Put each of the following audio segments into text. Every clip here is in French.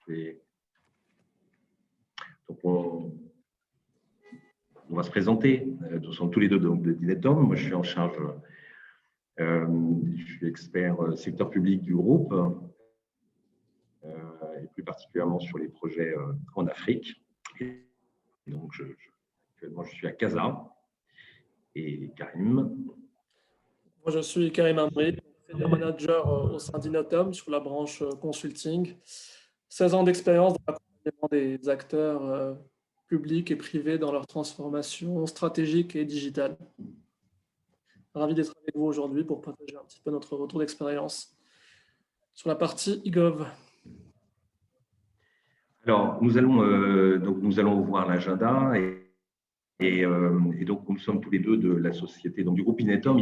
Et donc, on va se présenter. Nous sommes tous les deux d'Inetom. Moi, je suis en charge, je suis expert secteur public du groupe, et plus particulièrement sur les projets en Afrique. Et donc, actuellement, je suis à Casa. Et Karim. Moi, je suis Karim Amri, senior manager au sein d'Inetom sur la branche consulting. 16 ans d'expérience dans l'accompagnement des acteurs publics et privés dans leur transformation stratégique et digitale. Ravi d'être avec vous aujourd'hui pour partager un petit peu notre retour d'expérience sur la partie eGov. Alors, nous allons voir l'agenda et donc nous sommes tous les deux de la société, donc du groupe Inetom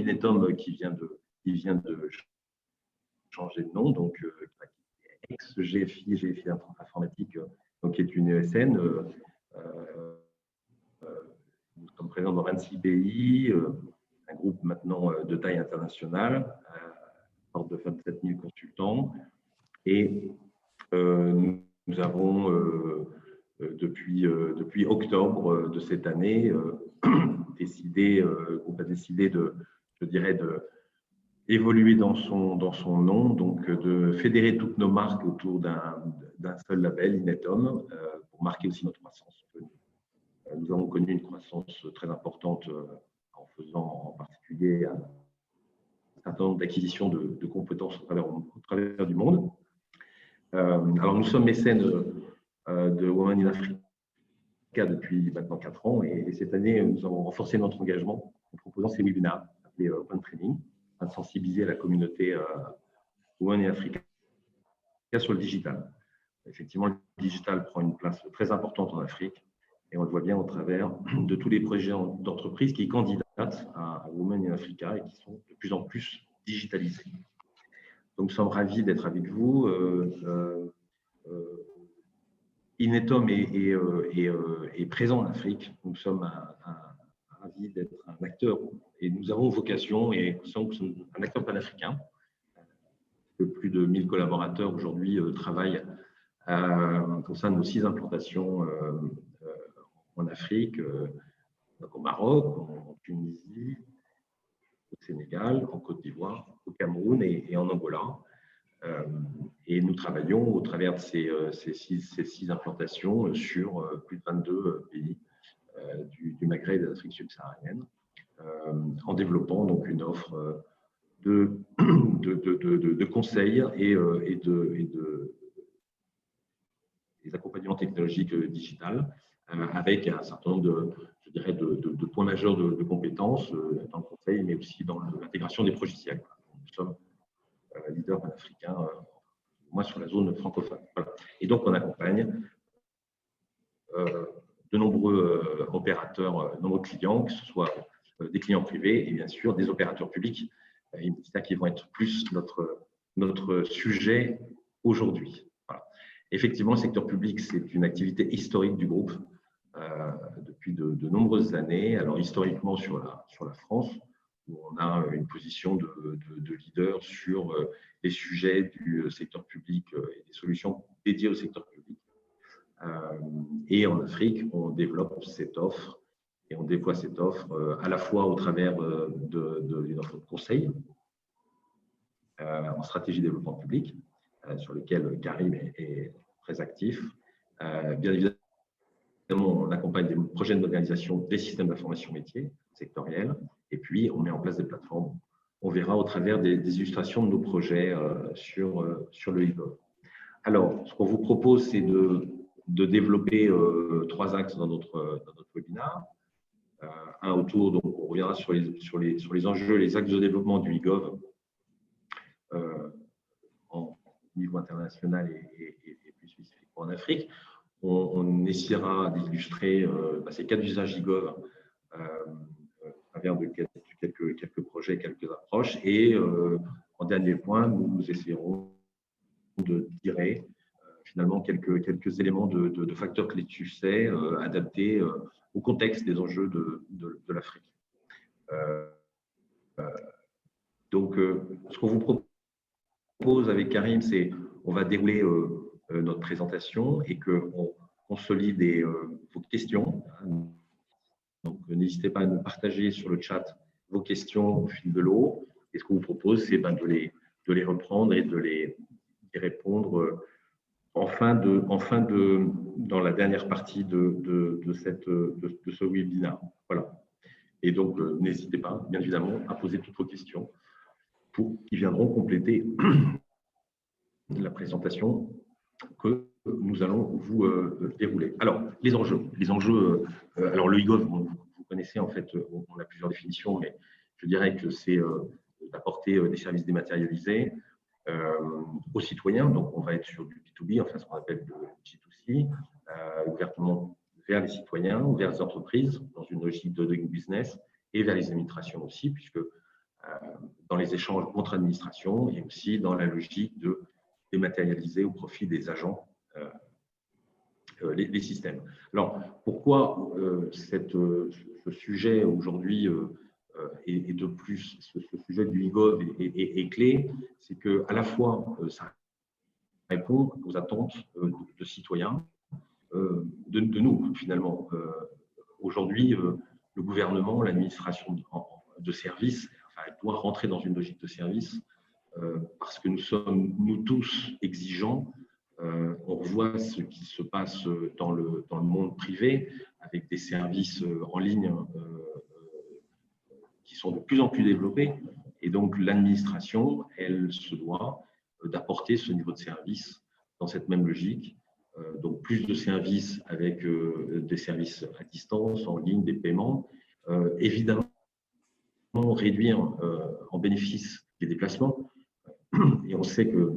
qui vient de changer de nom, donc ex-GFI Informatique, donc qui est une ESN. Nous sommes présents dans 26 pays, un groupe maintenant de taille internationale, hors de 27 000 consultants. Et nous avons, depuis octobre de cette année, on a décidé évoluer dans son nom, donc de fédérer toutes nos marques autour d'un seul label, Inetom, pour marquer aussi notre croissance. Nous avons connu une croissance très importante en faisant en particulier un certain nombre d'acquisitions de compétences au travers du monde. Alors, nous sommes mécènes de Women in Africa depuis maintenant 4 ans et cette année, nous avons renforcé notre engagement en proposant ces webinaires appelés Open Training, afin de sensibiliser la communauté Women in Africa sur le digital. Effectivement, le digital prend une place très importante en Afrique et on le voit bien au travers de tous les projets d'entreprise qui candidatent à Women in Africa et qui sont de plus en plus digitalisés. Donc, nous sommes ravis d'être avec vous. Inetom est présent en Afrique. Nous sommes ravis d'être un acteur et nous avons vocation et nous sommes un acteur panafricain. Plus de 1000 collaborateurs aujourd'hui travaillent au sein de nos 6 implantations en Afrique, donc au Maroc, en Tunisie, au Sénégal, en Côte d'Ivoire, au Cameroun et en Angola. Et nous travaillons au travers de ces 6 implantations sur plus de 22 pays du Maghreb et de l'Afrique subsaharienne, en développement donc une offre de conseils et des accompagnements technologiques digitales, avec un certain nombre de points majeurs de compétences dans le conseil, mais aussi dans l'intégration des logiciels. Nous sommes leader panafricain, moi sur la zone francophone. Voilà. Et donc, on accompagne de nombreux opérateurs, de nombreux clients, que ce soit des clients privés et bien sûr des opérateurs publics, qui vont être plus notre sujet aujourd'hui. Voilà. Effectivement, le secteur public, c'est une activité historique du groupe depuis de nombreuses années. Alors, historiquement sur la France, où on a une position de leader sur les sujets du secteur public et des solutions dédiées au secteur public. Et en Afrique, on développe cette offre et on déploie cette offre à la fois au travers d'une offre de conseil en stratégie de développement public, sur lequel Karim est très actif. Bien évidemment, on accompagne des projets de modernisation des systèmes d'information métiers sectoriels, et puis on met en place des plateformes. On verra au travers des illustrations de nos projets sur le e-gov. Alors, ce qu'on vous propose, c'est de développer 3 axes dans notre webinaire. Un autour, donc on reviendra sur les enjeux, les axes de développement du e-gov en niveau international et plus spécifiquement en Afrique. On essaiera d'illustrer ces 4 usages e-gov à travers de quelques projets, quelques approches. Et en dernier point, nous essayerons de tirer finalement quelques éléments de facteurs clés de succès adaptés au contexte des enjeux de l'Afrique. Donc, ce qu'on vous propose avec Karim, c'est on va dérouler notre présentation et qu'on consolide vos questions. Donc, n'hésitez pas à nous partager sur le chat vos questions au fil de l'eau. Et ce qu'on vous propose, c'est de les reprendre et de les répondre dans la dernière partie de ce webinaire. Voilà. Et donc, n'hésitez pas, bien évidemment, à poser toutes vos questions qui viendront compléter la présentation que nous allons vous dérouler. Alors, les enjeux. Alors, le e-gov, vous connaissez, en fait, on a plusieurs définitions, mais je dirais que c'est d'apporter des services dématérialisés aux citoyens. Donc, on va être sur du B2B, enfin, ce qu'on appelle le G2C, ouvertement vers les citoyens, vers les entreprises, dans une logique de doing business, et vers les administrations aussi, puisque dans les échanges entre administrations et aussi dans la logique de dématérialiser au profit des agents les systèmes. Alors, pourquoi ce sujet aujourd'hui et de plus ce sujet du e-gov est clé, c'est qu'à la fois ça répond aux attentes de citoyens, de nous finalement. Aujourd'hui, le gouvernement, l'administration de services, enfin, elle doit rentrer dans une logique de service parce que nous sommes, nous tous, exigeants. On voit ce qui se passe dans le monde privé avec des services en ligne qui sont de plus en plus développés. Et donc, l'administration, elle se doit d'apporter ce niveau de service dans cette même logique. Donc, plus de services avec des services à distance, en ligne, des paiements. Évidemment, réduire en bénéfice les déplacements. Et on sait que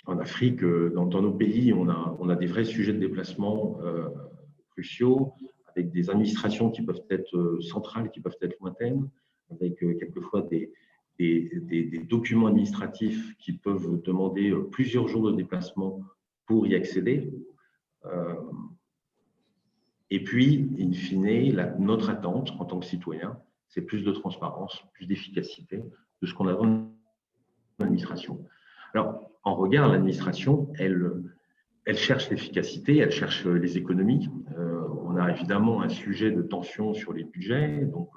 en Afrique, dans nos pays, on a des vrais sujets de déplacement cruciaux, avec des administrations qui peuvent être centrales, qui peuvent être lointaines, avec quelquefois des documents administratifs qui peuvent demander plusieurs jours de déplacement pour y accéder. Et puis, in fine, notre attente en tant que citoyen, c'est plus de transparence, plus d'efficacité de ce qu'on a dans l'administration. Alors, en regard, l'administration, elle cherche l'efficacité, elle cherche les économies. On a évidemment un sujet de tension sur les budgets, donc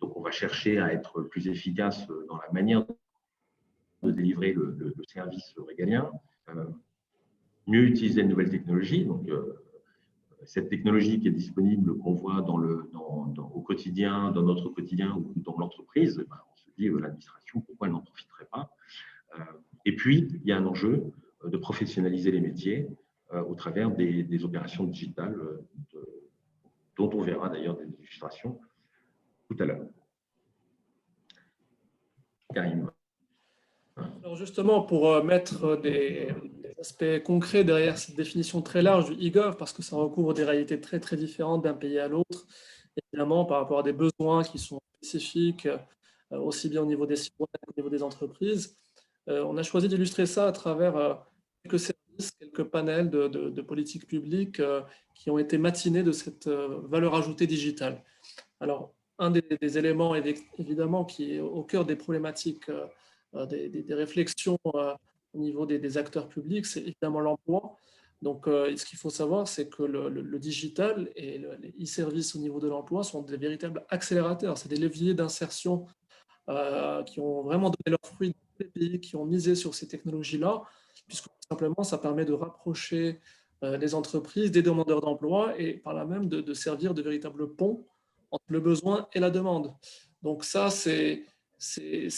on va chercher à être plus efficace dans la manière de délivrer le service régalien, mieux utiliser de nouvelles technologies. Donc, cette technologie qui est disponible, qu'on voit au quotidien, dans notre quotidien ou dans l'entreprise, on se dit, l'administration, pourquoi elle n'en profiterait pas? Et puis, il y a un enjeu de professionnaliser les métiers au travers des opérations digitales dont on verra d'ailleurs des illustrations tout à l'heure. Karim. Alors justement, pour mettre des aspects concrets derrière cette définition très large du e-gov, parce que ça recouvre des réalités très très différentes d'un pays à l'autre, évidemment par rapport à des besoins qui sont spécifiques, aussi bien au niveau des citoyens qu'au niveau des entreprises. On a choisi d'illustrer ça à travers quelques services, quelques panels de politiques publiques qui ont été matinés de cette valeur ajoutée digitale. Alors, un des éléments, évidemment, qui est au cœur des problématiques, des réflexions au niveau des acteurs publics, c'est évidemment l'emploi. Donc, ce qu'il faut savoir, c'est que le digital et les e-services au niveau de l'emploi sont des véritables accélérateurs. C'est des leviers d'insertion qui ont vraiment donné leurs fruits dans tous les pays qui ont misé sur ces technologies-là, puisque tout simplement, ça permet de rapprocher les entreprises des demandeurs d'emploi et par là même de servir de véritables ponts entre le besoin et la demande. Donc ça, c'est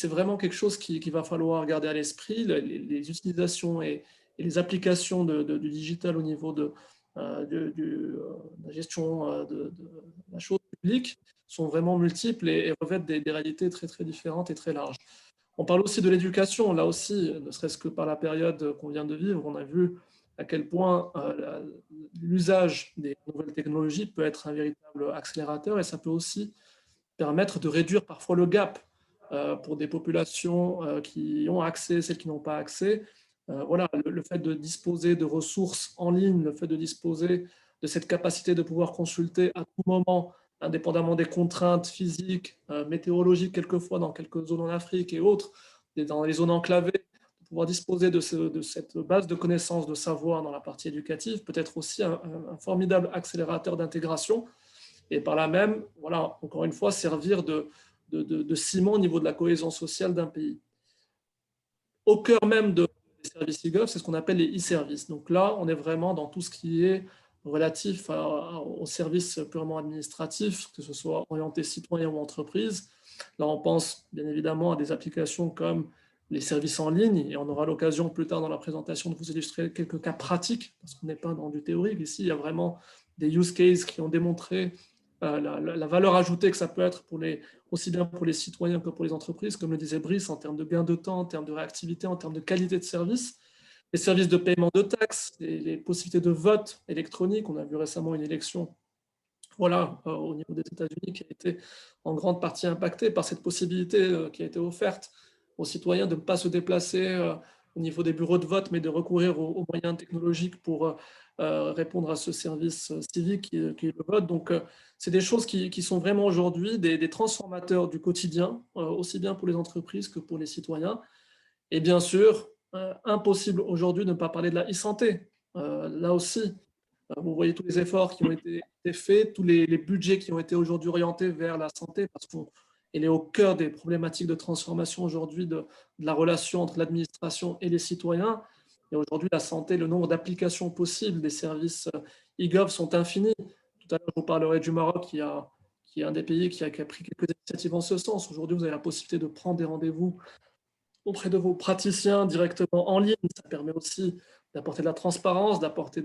vraiment quelque chose qu'il va falloir garder à l'esprit. Les utilisations et les applications du digital au niveau de la gestion de la chose publique sont vraiment multiples et revêtent des réalités très, très différentes et très larges. On parle aussi de l'éducation. Là aussi, ne serait-ce que par la période qu'on vient de vivre, on a vu à quel point l'usage des nouvelles technologies peut être un véritable accélérateur et ça peut aussi permettre de réduire parfois le gap pour des populations qui ont accès, celles qui n'ont pas accès. Voilà, le fait de disposer de ressources en ligne, le fait de disposer de cette capacité de pouvoir consulter à tout moment, indépendamment des contraintes physiques, météorologiques quelquefois dans quelques zones en Afrique et autres, dans les zones enclavées, de pouvoir disposer de cette base de connaissances, de savoir dans la partie éducative peut être aussi un formidable accélérateur d'intégration et par là même, voilà, encore une fois, servir de ciment au niveau de la cohésion sociale d'un pays. Au cœur même des services e-gov, c'est ce qu'on appelle les e-services. Donc là, on est vraiment dans tout ce qui est relatif aux services purement administratifs, que ce soit orienté citoyen ou entreprise. Là, on pense bien évidemment à des applications comme les services en ligne, et on aura l'occasion plus tard dans la présentation de vous illustrer quelques cas pratiques, parce qu'on n'est pas dans du théorique. Ici, il y a vraiment des use cases qui ont démontré la valeur ajoutée que ça peut être aussi bien pour les citoyens que pour les entreprises, comme le disait Brice, en termes de gain de temps, en termes de réactivité, en termes de qualité de service. Les services de paiement de taxes, les possibilités de vote électronique. On a vu récemment une élection au niveau des États-Unis qui a été en grande partie impactée par cette possibilité qui a été offerte aux citoyens de ne pas se déplacer au niveau des bureaux de vote, mais de recourir aux moyens technologiques pour répondre à ce service civique qui est le vote. Donc, c'est des choses qui sont vraiment aujourd'hui des transformateurs du quotidien, aussi bien pour les entreprises que pour les citoyens. Et bien sûr, impossible aujourd'hui de ne pas parler de la e-santé. Là aussi, vous voyez tous les efforts qui ont été faits, tous les budgets qui ont été aujourd'hui orientés vers la santé, parce qu'elle est au cœur des problématiques de transformation aujourd'hui de la relation entre l'administration et les citoyens. Et aujourd'hui, la santé, le nombre d'applications possibles des services e-gov sont infinis. Tout à l'heure, je vous parlerai du Maroc, qui est un des pays qui a pris quelques initiatives en ce sens. Aujourd'hui, vous avez la possibilité de prendre des rendez-vous auprès de vos praticiens directement en ligne. Ça permet aussi d'apporter de la transparence, d'apporter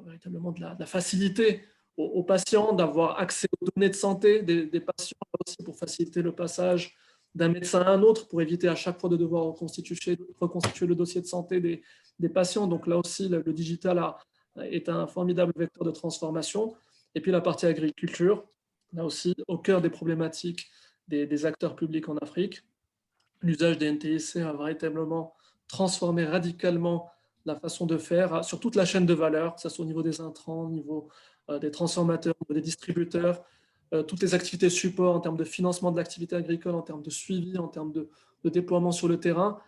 véritablement de la facilité aux patients, d'avoir accès aux données de santé des patients aussi pour faciliter le passage d'un médecin à un autre, pour éviter à chaque fois de devoir reconstituer le dossier de santé des patients. Donc là aussi, le digital est un formidable vecteur de transformation. Et puis la partie agriculture, là aussi, au cœur des problématiques des acteurs publics en Afrique. L'usage des NTIC a véritablement transformé radicalement la façon de faire sur toute la chaîne de valeur, que ce soit au niveau des intrants, au niveau des transformateurs, au niveau des distributeurs, toutes les activités support en termes de financement de l'activité agricole, en termes de suivi, en termes de déploiement sur le terrain,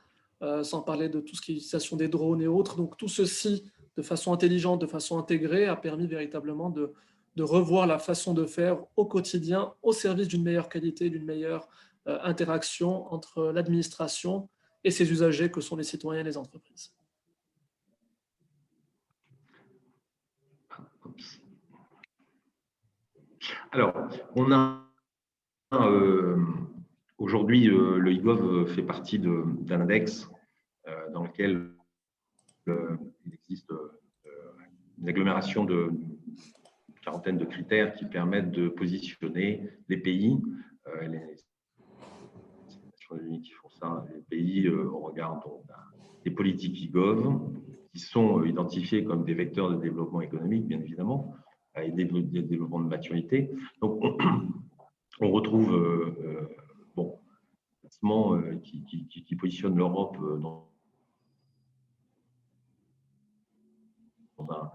sans parler de tout ce qui est utilisation des drones et autres. Donc tout ceci, de façon intelligente, de façon intégrée, a permis véritablement de revoir la façon de faire au quotidien, au service d'une meilleure qualité, d'une meilleure interaction entre l'administration et ses usagers que sont les citoyens et les entreprises. Alors, on a aujourd'hui, le e-gov fait partie d'un index dans lequel il existe une agglomération d'une quarantaine de critères qui permettent de positionner les pays, les Nations Unies qui font ça, les pays au regard des politiques e-gov, qui sont identifiés comme des vecteurs de développement économique, bien évidemment, et des développements de maturité. Donc, on retrouve qui positionne l'Europe en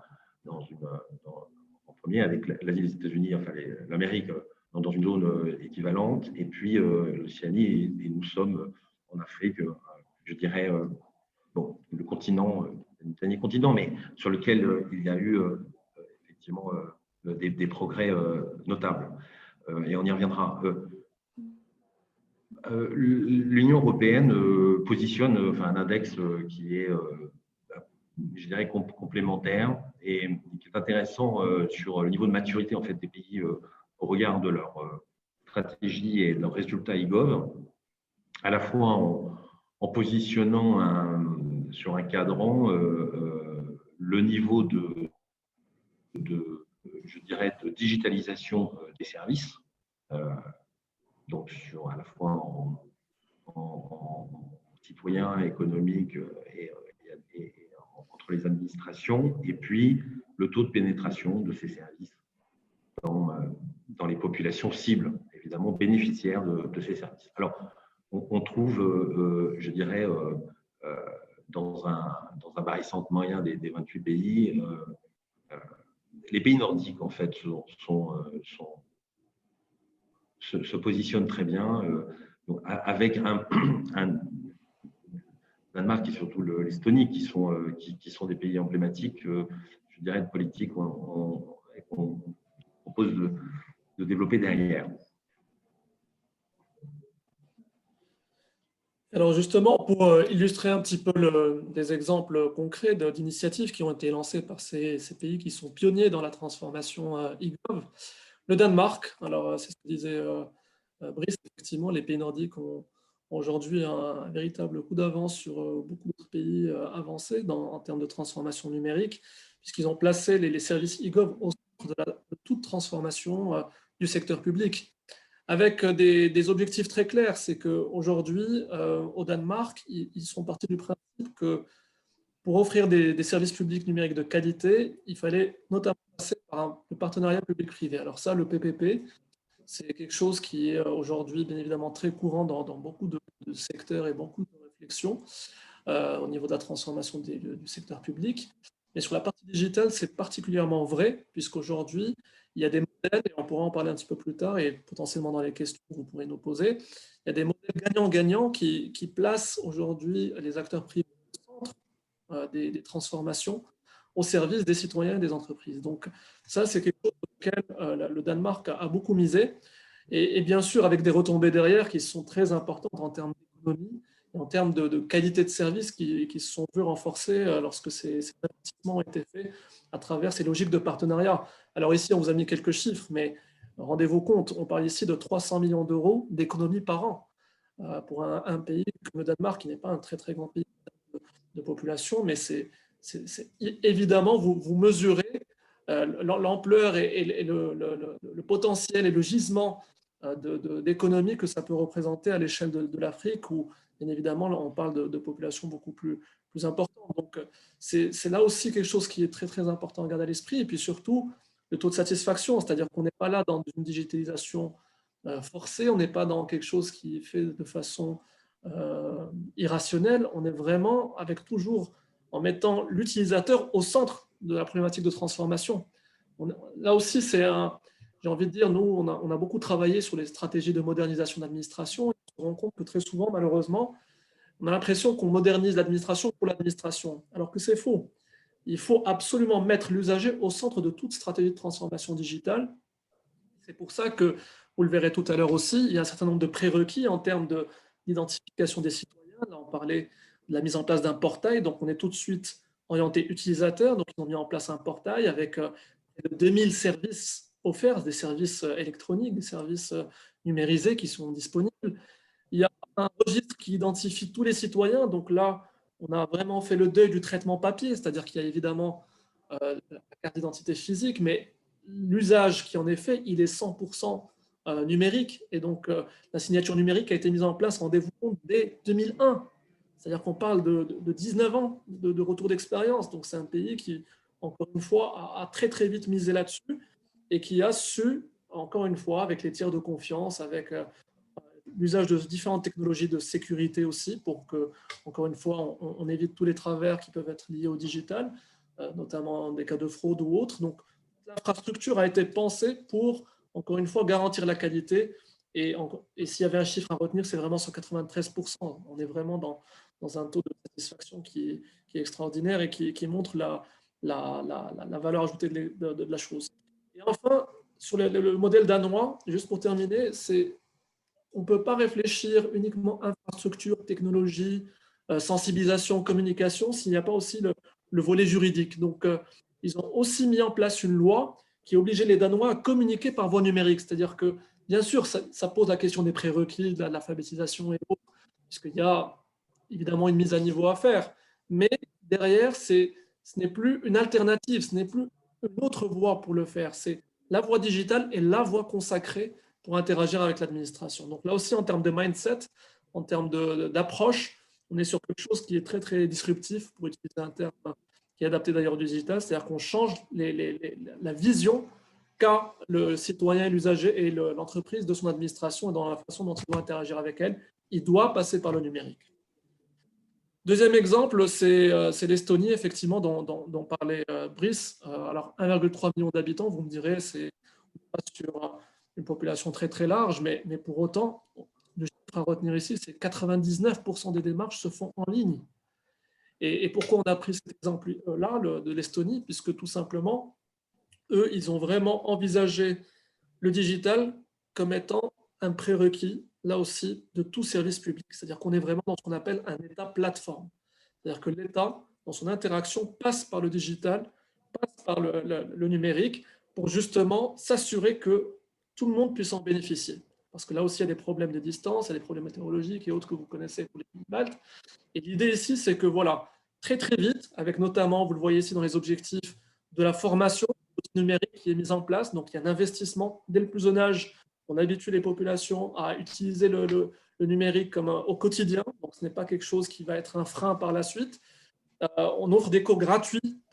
premier, avec l'Asie, les États-Unis, enfin l'Amérique dans une zone équivalente, et puis l'Océanie, et nous sommes en Afrique, je dirais, le continent, le dernier continent, mais sur lequel il y a eu effectivement des progrès notables. Et on y reviendra. L'Union européenne positionne un index qui est, je dirais, complémentaire et qui est intéressant sur le niveau de maturité en fait, des pays au regard de leur stratégie et de leurs résultats e-gov, à la fois en positionnant sur un cadran le niveau je dirais, de digitalisation des services, donc à la fois en citoyen, économique et entre les administrations, et puis le taux de pénétration de ces services dans les populations cibles, évidemment bénéficiaires de ces services. Alors, on trouve, je dirais, dans un barycentre moyen des 28 pays, les pays nordiques, en fait, se positionnent très bien, avec Danemark et surtout l'Estonie, qui sont des pays emblématiques, je dirais, de politique qu'on propose de développer derrière. Alors justement, pour illustrer un petit peu des exemples concrets d'initiatives qui ont été lancées par ces pays qui sont pionniers dans la transformation e-gov, le Danemark, alors c'est ce que disait Brice, effectivement, les pays nordiques ont aujourd'hui un véritable coup d'avance sur beaucoup d'autres pays avancés en termes de transformation numérique, puisqu'ils ont placé les services e-gov au centre de toute transformation du secteur public, avec des objectifs très clairs. C'est qu'aujourd'hui, au Danemark, ils sont partis du principe que pour offrir des services publics numériques de qualité, il fallait notamment passer par le partenariat public-privé. Alors ça, le PPP, c'est quelque chose qui est aujourd'hui, bien évidemment, très courant dans beaucoup de secteurs et beaucoup de réflexions au niveau de la transformation du secteur public. Mais sur la partie digitale, c'est particulièrement vrai, puisqu'aujourd'hui, il y a des modèles, et on pourra en parler un petit peu plus tard, et potentiellement dans les questions que vous pourrez nous poser, il y a des modèles gagnants-gagnants qui placent aujourd'hui les acteurs privés au centre des transformations au service des citoyens et des entreprises. Donc ça, c'est quelque chose auquel le Danemark a beaucoup misé, et bien sûr avec des retombées derrière qui sont très importantes en termes d'économie et en termes de qualité de service qui se sont vus renforcés lorsque ces investissements ont été faits à travers ces logiques de partenariat. Alors ici, on vous a mis quelques chiffres, mais rendez-vous compte, on parle ici de 300 millions d'euros d'économies par an pour un pays comme le Danemark, qui n'est pas un très très grand pays de population, mais c'est évidemment, vous mesurez l'ampleur et le potentiel et le gisement d'économie que ça peut représenter à l'échelle de l'Afrique, où bien évidemment on parle de populations beaucoup plus importantes. Donc c'est là aussi quelque chose qui est très très important à garder à l'esprit. Et puis surtout le taux de satisfaction, c'est-à-dire qu'on n'est pas là dans une digitalisation forcée, on n'est pas dans quelque chose qui est fait de façon irrationnelle, on est vraiment avec toujours en mettant l'utilisateur au centre de la problématique de transformation. Là aussi, j'ai envie de dire, nous, on a beaucoup travaillé sur les stratégies de modernisation de l'administration, et on se rend compte que très souvent, malheureusement, on a l'impression qu'on modernise l'administration pour l'administration, alors que c'est faux. Il faut absolument mettre l'usager au centre de toute stratégie de transformation digitale. C'est pour ça que, vous le verrez tout à l'heure aussi, il y a un certain nombre de prérequis en termes d'identification des citoyens. Là, on parlait de la mise en place d'un portail, donc on est tout de suite orienté utilisateur. Donc, ils ont mis en place un portail avec 2000 services offerts, des services électroniques, des services numérisés qui sont disponibles. Il y a un registre qui identifie tous les citoyens. Donc là, on a vraiment fait le deuil du traitement papier, c'est-à-dire qu'il y a évidemment la carte d'identité physique, mais l'usage qui en est fait, il est 100% numérique. Et donc, la signature numérique a été mise en place, rendez-vous compte, dès 2001. C'est-à-dire qu'on parle de 19 ans de retour d'expérience. Donc, c'est un pays qui, encore une fois, a très, très vite misé là-dessus et qui a su, encore une fois, avec les tiers de confiance, avec l'usage de différentes technologies de sécurité aussi, pour que, encore une fois, on évite tous les travers qui peuvent être liés au digital, notamment des cas de fraude ou autres. Donc, l'infrastructure a été pensée pour, encore une fois, garantir la qualité. Et s'il y avait un chiffre à retenir, c'est vraiment sur 93%. On est vraiment dans un taux de satisfaction qui est extraordinaire et qui montre la valeur ajoutée de la chose. Et enfin, sur le modèle danois, juste pour terminer, on ne peut pas réfléchir uniquement infrastructure, technologie, sensibilisation, communication, s'il n'y a pas aussi le volet juridique. Donc, ils ont aussi mis en place une loi qui obligeait les Danois à communiquer par voie numérique. C'est-à-dire que, bien sûr, ça pose la question des prérequis, de l'alphabétisation et autres, puisqu'il y a évidemment une mise à niveau à faire. Mais derrière, ce n'est plus une alternative, ce n'est plus une autre voie pour le faire. C'est la voie digitale et la voie consacrée pour interagir avec l'administration. Donc là aussi, en termes de mindset, en termes d'approche, on est sur quelque chose qui est très, très disruptif, pour utiliser un terme qui est adapté d'ailleurs du digital, c'est-à-dire qu'on change la vision qu'a le citoyen, l'usager et l'entreprise de son administration et dans la façon dont il doit interagir avec elle. Il doit passer par le numérique. Deuxième exemple, c'est l'Estonie, effectivement, dont parlait Brice. Alors, 1,3 million d'habitants, vous me direz, c'est pas sur une population très très large, mais pour autant, le chiffre à retenir ici, c'est 99% des démarches se font en ligne. Et pourquoi on a pris cet exemple-là, de l'Estonie? Puisque tout simplement, eux, ils ont vraiment envisagé le digital comme étant un prérequis, là aussi, de tout service public. C'est-à-dire qu'on est vraiment dans ce qu'on appelle un État plateforme. C'est-à-dire que l'État, dans son interaction, passe par le digital, passe par le numérique, pour justement s'assurer que tout le monde puisse en bénéficier. Parce que là aussi, il y a des problèmes de distance, il y a des problèmes météorologiques et autres que vous connaissez pour les pays baltes. Et l'idée ici, c'est que voilà, très très vite, avec notamment, vous le voyez ici dans les objectifs, de la formation numérique qui est mise en place. Donc, il y a un investissement dès le plus jeune âge. On habitue les populations à utiliser le numérique comme au quotidien. Donc, ce n'est pas quelque chose qui va être un frein par la suite. On offre des cours gratuits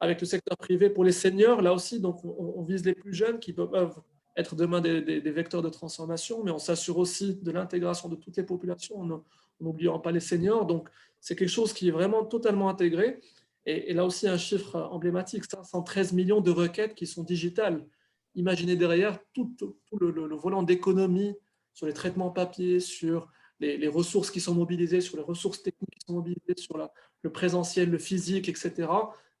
avec le secteur privé pour les seniors, là aussi. Donc, on vise les plus jeunes qui peuvent être demain des vecteurs de transformation, mais on s'assure aussi de l'intégration de toutes les populations en n'oubliant pas les seniors. Donc, c'est quelque chose qui est vraiment totalement intégré. Et là aussi, un chiffre emblématique, 513 millions de requêtes qui sont digitales. Imaginez derrière tout le volant d'économie sur les traitements papier, sur les ressources qui sont mobilisées, sur les ressources techniques qui sont mobilisées, sur le présentiel, le physique, etc.,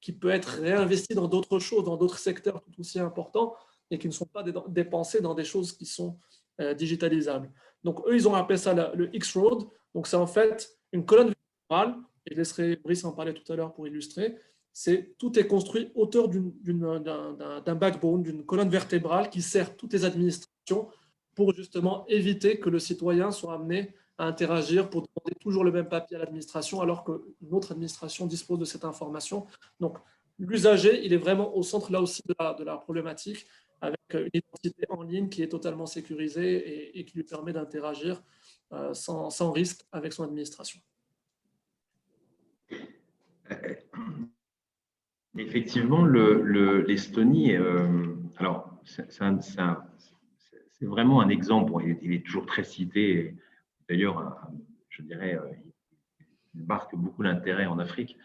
qui peut être réinvesti dans d'autres choses, dans d'autres secteurs tout aussi importants et qui ne sont pas dépensés dans des choses qui sont digitalisables. Donc, eux, ils ont appelé ça le X-Road. Donc, c'est en fait une colonne vertébrale, et je laisserai Brice en parler tout à l'heure pour illustrer. Tout est construit autour d'un backbone, d'une colonne vertébrale qui sert toutes les administrations pour justement éviter que le citoyen soit amené à interagir pour demander toujours le même papier à l'administration alors qu'une autre administration dispose de cette information. Donc, l'usager, il est vraiment au centre là aussi de la problématique, avec une identité en ligne qui est totalement sécurisée et qui lui permet d'interagir sans risque avec son administration. Effectivement, l'Estonie, alors c'est vraiment un exemple. Il est toujours très cité. D'ailleurs, je dirais, il marque beaucoup l'intérêt en Afrique.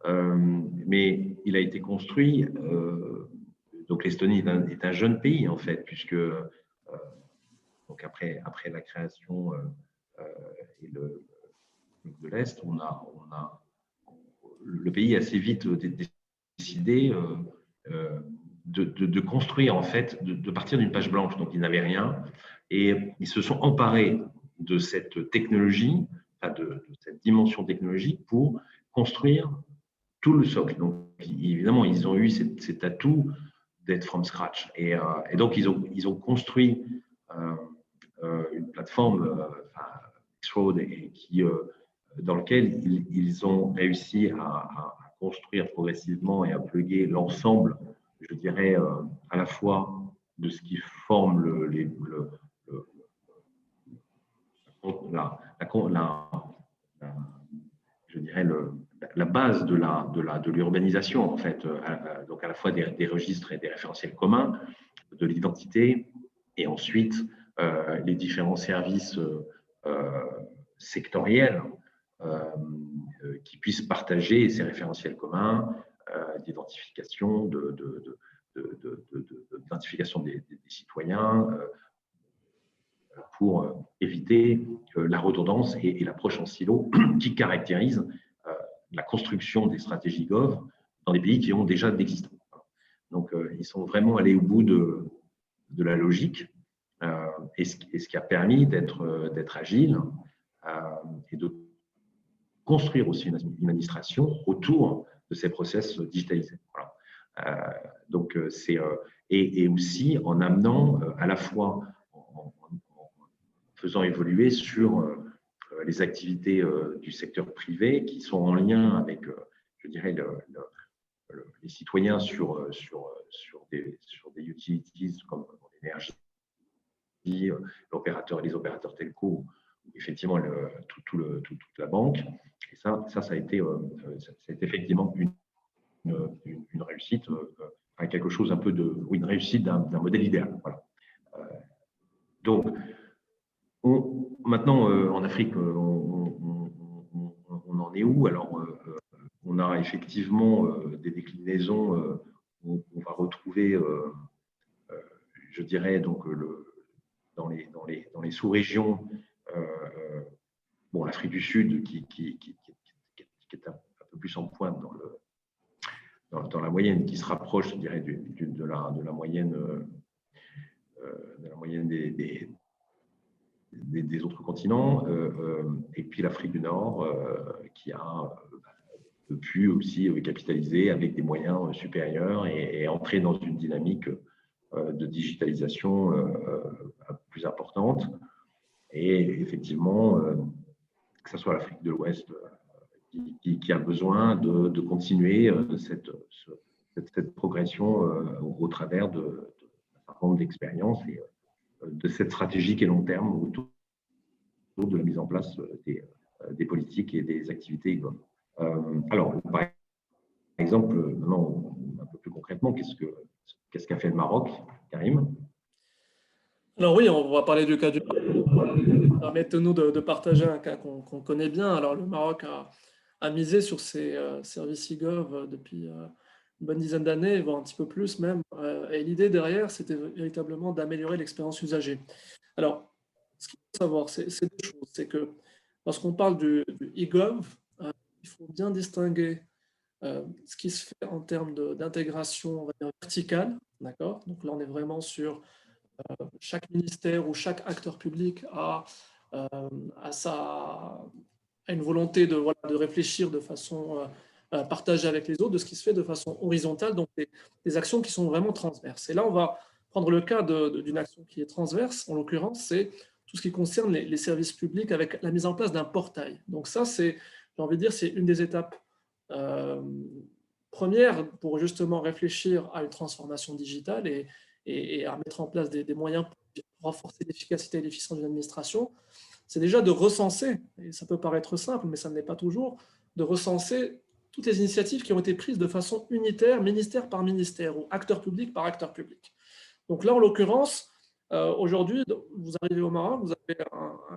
Mais il a été construit. Donc l'Estonie est un jeune pays en fait, puisque donc après la création de l'Est, le pays a assez vite décidé de construire en fait, de partir d'une page blanche. Donc ils n'avaient rien et ils se sont emparés de cette technologie, de cette dimension technologique pour construire tout le socle. Donc évidemment, ils ont eu cet atout d'être from scratch et donc ils ont construit une plateforme X-Road dans lequel ils ont réussi à construire progressivement et à plugger l'ensemble, je dirais, à la fois de ce qui forme je dirais la base de l'urbanisation, en fait, donc à la fois des registres et des référentiels communs, de l'identité, et ensuite les différents services sectoriels qui puissent partager ces référentiels communs d'identification, d'identification des citoyens pour éviter la redondance et l'approche en silo qui caractérise la construction des stratégies Gov dans des pays qui ont déjà d'existants. Donc, ils sont vraiment allés au bout de la logique et ce qui a permis d'être agile et de construire aussi une administration autour de ces process digitalisés. Voilà. Donc, et aussi en amenant à la fois en faisant évoluer sur les activités du secteur privé qui sont en lien avec, je dirais, les citoyens sur des utilities comme l'énergie, les opérateurs telco, effectivement toute la banque. Et ça a été effectivement une réussite, quelque chose un peu une réussite d'un modèle idéal. Voilà. Donc, maintenant, en Afrique, on en est où? Alors, on a effectivement des déclinaisons où on va retrouver, je dirais, donc, dans les sous-régions, l'Afrique du Sud qui est plus en pointe dans la moyenne, qui se rapproche, je dirais, de la moyenne, des autres continents, et puis l'Afrique du Nord, qui a pu aussi capitaliser avec des moyens supérieurs et entrer dans une dynamique de digitalisation plus importante. Et effectivement, que ce soit l'Afrique de l'Ouest qui a besoin de continuer cette progression au travers d'un certain nombre d'expériences et de cette stratégie qui est long terme autour de la mise en place des politiques et des activités IGOM. Alors, par exemple, maintenant, un peu plus concrètement, qu'est-ce qu'a fait le Maroc, Karim? Alors oui, on va parler du cas du Maroc. Permettez-nous de partager un cas qu'on connaît bien. Alors le Maroc a misé sur ses services e-gov depuis une bonne dizaine d'années, voire un petit peu plus même. Et l'idée derrière, c'était véritablement d'améliorer l'expérience usagée. Alors, ce qu'il faut savoir, c'est deux choses. C'est que lorsqu'on parle du e-gov, il faut bien distinguer ce qui se fait en termes d'intégration, on va dire, verticale. D'accord? Donc là, on est vraiment sur chaque ministère ou chaque acteur public a une volonté de réfléchir de façon partagée avec les autres, de ce qui se fait de façon horizontale, donc des actions qui sont vraiment transverses. Et là, on va prendre le cas d'une action qui est transverse, en l'occurrence, c'est tout ce qui concerne les services publics avec la mise en place d'un portail. Donc ça, j'ai envie de dire, c'est une des étapes premières pour justement réfléchir à une transformation digitale et à mettre en place des moyens pour renforcer l'efficacité et l'efficience d'une administration. C'est déjà de recenser, et ça peut paraître simple, mais ça ne l'est pas toujours, de recenser toutes les initiatives qui ont été prises de façon unitaire, ministère par ministère, ou acteur public par acteur public. Donc là, en l'occurrence, aujourd'hui, vous arrivez au Maroc, vous avez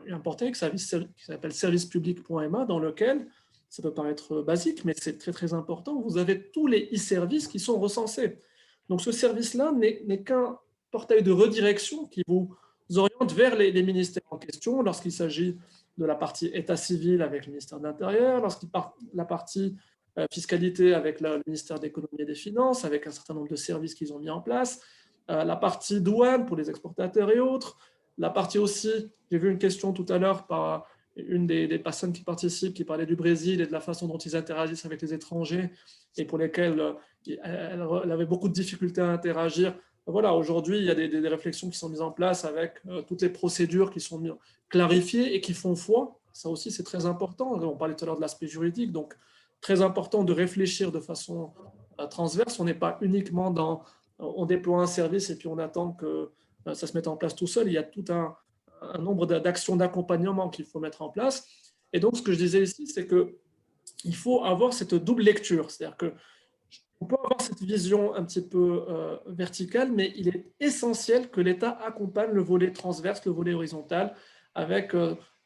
un portail qui s'appelle servicepublic.ma, dans lequel, ça peut paraître basique, mais c'est très très important, vous avez tous les e-services qui sont recensés. Donc ce service-là n'est qu'un portail de redirection qui vous oriente vers les ministères en question lorsqu'il s'agit de la partie état civil avec le ministère de l'Intérieur, lorsqu'il part la partie fiscalité avec le ministère de l'Économie et des Finances, avec un certain nombre de services qu'ils ont mis en place, la partie douane pour les exportateurs et autres, la partie aussi, j'ai vu une question tout à l'heure par une des personnes qui participent, qui parlait du Brésil et de la façon dont ils interagissent avec les étrangers et pour lesquels elle avait beaucoup de difficultés à interagir. Voilà, aujourd'hui, il y a des réflexions qui sont mises en place avec toutes les procédures qui sont clarifiées et qui font foi. Ça aussi, c'est très important. On parlait tout à l'heure de l'aspect juridique, donc très important de réfléchir de façon transverse. On n'est pas uniquement on déploie un service et puis on attend que ça se mette en place tout seul. Il y a tout un nombre d'actions d'accompagnement qu'il faut mettre en place. Et donc, ce que je disais ici, c'est qu'il faut avoir cette double lecture. C'est-à-dire qu'on peut avoir cette vision un petit peu verticale, mais il est essentiel que l'État accompagne le volet transverse, le volet horizontal, avec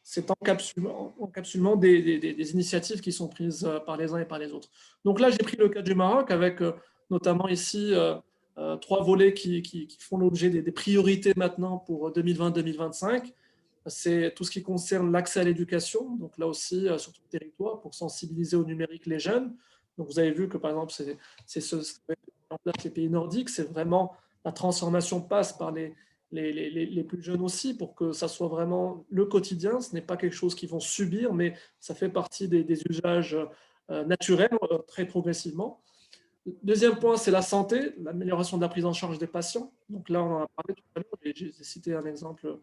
cet encapsulement des initiatives qui sont prises par les uns et par les autres. Donc là, j'ai pris le cas du Maroc, avec notamment ici 3 volets qui font l'objet des priorités maintenant pour 2020-2025. C'est tout ce qui concerne l'accès à l'éducation, donc là aussi sur tout le territoire, pour sensibiliser au numérique les jeunes. Donc vous avez vu que par exemple, c'est ce que en place les pays nordiques, c'est vraiment la transformation passe par les plus jeunes aussi, pour que ça soit vraiment le quotidien. Ce n'est pas quelque chose qu'ils vont subir, mais ça fait partie des usages naturels très progressivement. Deuxième point, c'est la santé, l'amélioration de la prise en charge des patients. Donc là, on en a parlé tout à l'heure. J'ai cité un exemple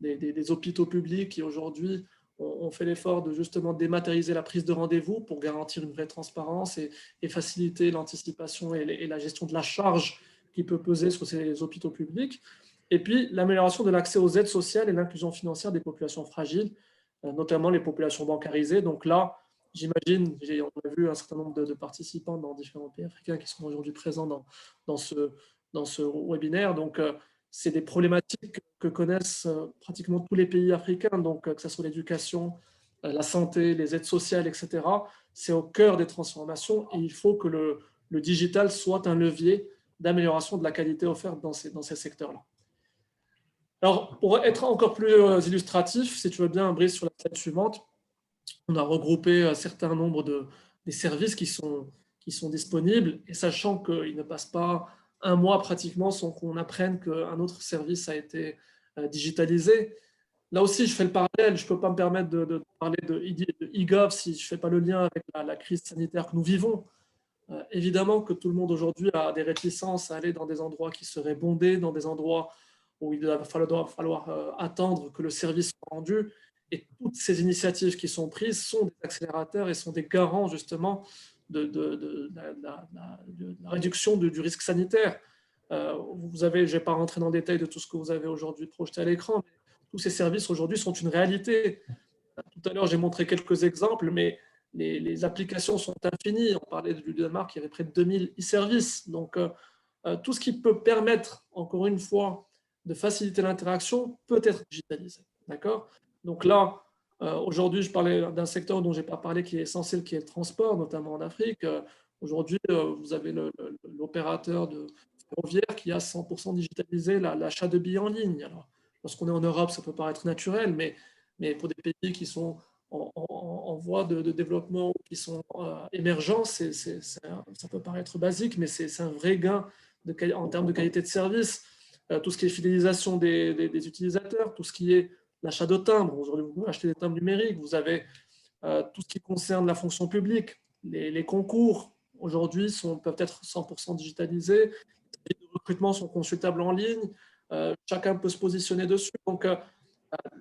des hôpitaux publics qui aujourd'hui ont fait l'effort de justement dématérialiser la prise de rendez-vous pour garantir une vraie transparence et faciliter l'anticipation et la gestion de la charge qui peut peser sur ces hôpitaux publics. Et puis, l'amélioration de l'accès aux aides sociales et l'inclusion financière des populations fragiles, notamment les populations bancarisées. Donc là, j'imagine, on a vu un certain nombre de participants dans différents pays africains qui sont aujourd'hui présents dans ce webinaire. Donc, c'est des problématiques que connaissent pratiquement tous les pays africains, donc que ce soit l'éducation, la santé, les aides sociales, etc. C'est au cœur des transformations et il faut que le digital soit un levier d'amélioration de la qualité offerte dans ces secteurs-là. Alors, pour être encore plus illustratif, si tu veux bien, Brice, sur la slide suivante, on a regroupé un certain nombre des services qui sont disponibles, et sachant qu'il ne passe pas un mois pratiquement sans qu'on apprenne qu'un autre service a été digitalisé. Là aussi, je fais le parallèle. Je ne peux pas me permettre de parler de e-gov si je ne fais pas le lien avec la crise sanitaire que nous vivons. Évidemment que tout le monde aujourd'hui a des réticences à aller dans des endroits qui seraient bondés, dans des endroits où il va falloir attendre que le service soit rendu. Et toutes ces initiatives qui sont prises sont des accélérateurs et sont des garants justement de la réduction du risque sanitaire. Je ne vais pas rentrer dans le détail de tout ce que vous avez aujourd'hui projeté à l'écran, mais tous ces services aujourd'hui sont une réalité. Tout à l'heure, j'ai montré quelques exemples, mais les applications sont infinies. On parlait du Danemark, il y avait près de 2000 e-services. Donc, tout ce qui peut permettre, encore une fois, de faciliter l'interaction peut être digitalisé. D'accord ? Donc là, aujourd'hui, je parlais d'un secteur dont je n'ai pas parlé, qui est essentiel, qui est le transport, notamment en Afrique. Aujourd'hui, vous avez l'opérateur ferroviaire qui a 100% digitalisé l'achat de billets en ligne. Alors, lorsqu'on est en Europe, ça peut paraître naturel, mais pour des pays qui sont en voie de développement, qui sont émergents, ça peut paraître basique, mais c'est un vrai gain en termes de qualité de service. Tout ce qui est fidélisation des utilisateurs, tout ce qui est l'achat de timbres. Aujourd'hui, vous pouvez acheter des timbres numériques. Vous avez tout ce qui concerne la fonction publique. Les concours, aujourd'hui, peuvent être 100% digitalisés. Les recrutements sont consultables en ligne. Chacun peut se positionner dessus. Donc,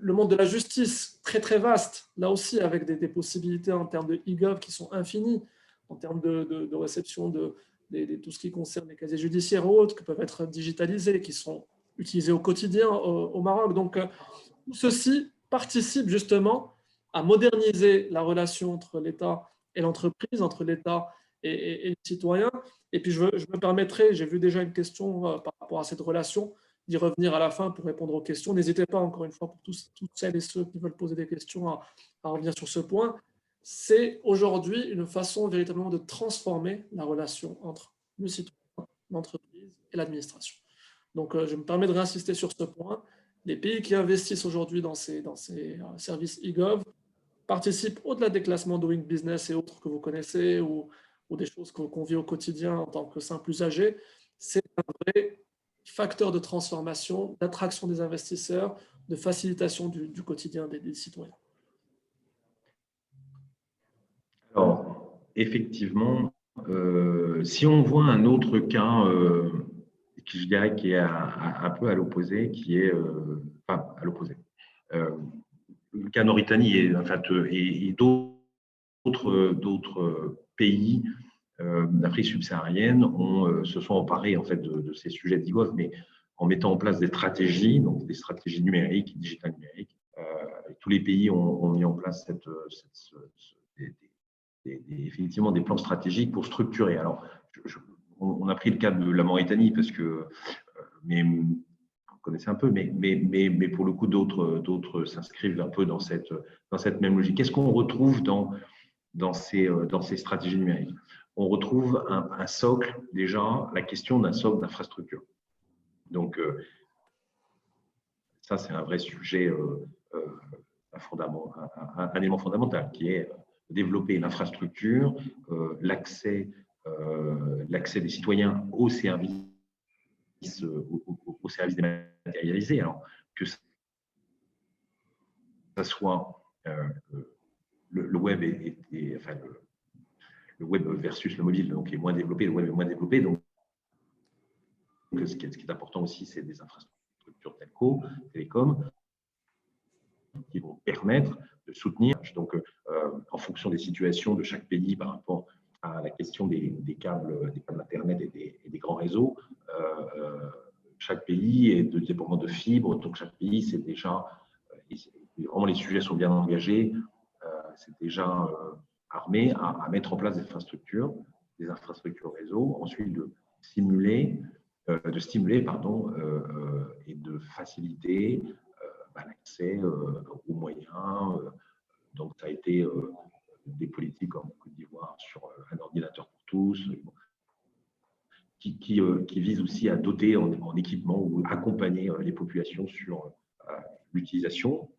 le monde de la justice, très très vaste, là aussi avec des possibilités en termes de e-gov qui sont infinies, en termes de réception de tout ce qui concerne les casiers judiciaires ou autres qui peuvent être digitalisés, qui sont utilisés au quotidien au Maroc. Donc, tout ceci participe justement à moderniser la relation entre l'État et l'entreprise, entre l'État et le citoyen. Et puis, je me permettrai, j'ai vu déjà une question par rapport à cette relation, d'y revenir à la fin pour répondre aux questions. N'hésitez pas, encore une fois, pour toutes celles et ceux qui veulent poser des questions, à revenir sur ce point. C'est aujourd'hui une façon véritablement de transformer la relation entre le citoyen, l'entreprise et l'administration. Donc, je me permets de réinsister sur ce point. Les pays qui investissent aujourd'hui dans ces services e-gov participent au-delà des classements Doing Business et autres que vous connaissez ou des choses qu'on vit au quotidien en tant que simple usager. C'est un vrai facteur de transformation, d'attraction des investisseurs, de facilitation du quotidien des citoyens. Alors, effectivement, si on voit un autre cas, qui je dirais qui est un peu à l'opposé, qui est, enfin, à l'opposé. Le cas Mauritanie et d'autres pays d'Afrique subsaharienne se sont emparés en fait de ces sujets d'e-gov, mais en mettant en place des stratégies, donc des stratégies numériques, digitales numériques. Tous les pays ont mis en place effectivement des plans stratégiques pour structurer. Alors, on a pris le cas de la Mauritanie parce que, mais vous connaissez un peu, mais pour le coup, d'autres s'inscrivent un peu dans cette même logique. Qu'est-ce qu'on retrouve dans ces stratégies numériques? On retrouve un socle, déjà, la question d'un socle d'infrastructure. Donc, ça, c'est un vrai sujet, un élément fondamental qui est développer l'infrastructure, l'accès des citoyens aux services dématérialisés. Alors, que ça soit le web le web versus le mobile, donc est moins développé, le web est moins développé. Donc, ce qui est important aussi, c'est des infrastructures télécom, qui vont permettre de soutenir, donc en fonction des situations de chaque pays par rapport à la question des câbles Internet et des grands réseaux, chaque pays est dépendant de fibres, donc chaque pays, c'est déjà, vraiment les sujets sont bien engagés, c'est déjà armé à mettre en place des infrastructures réseau, ensuite de stimuler et de faciliter l'accès aux moyens. Donc, ça a été des politiques en Côte d'Ivoire sur un ordinateur pour tous, qui visent aussi à doter en équipement ou accompagner les populations sur l'utilisation.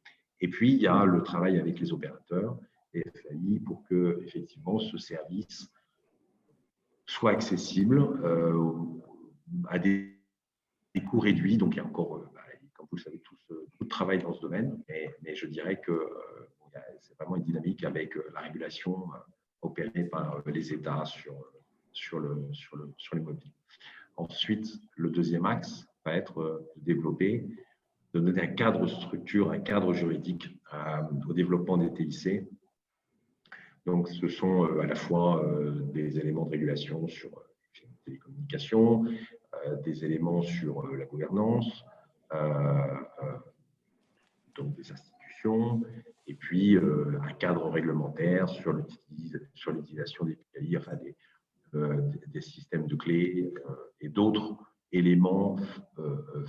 Et puis, il y a le travail avec les opérateurs FAI pour que, effectivement, ce service soit accessible à des coûts réduits. Donc, il y a encore, comme vous le savez tous, beaucoup de travail dans ce domaine, mais je dirais que c'est vraiment une dynamique avec la régulation opérée par les États sur les mobiles. Ensuite, le deuxième axe va être de développer, de donner un cadre structure, un cadre juridique au développement des TIC. Donc, ce sont à la fois des éléments de régulation sur les télécommunications, des éléments sur la gouvernance, donc des institutions, et puis un cadre réglementaire sur l'utilisation des PKI, enfin des systèmes de clés et d'autres éléments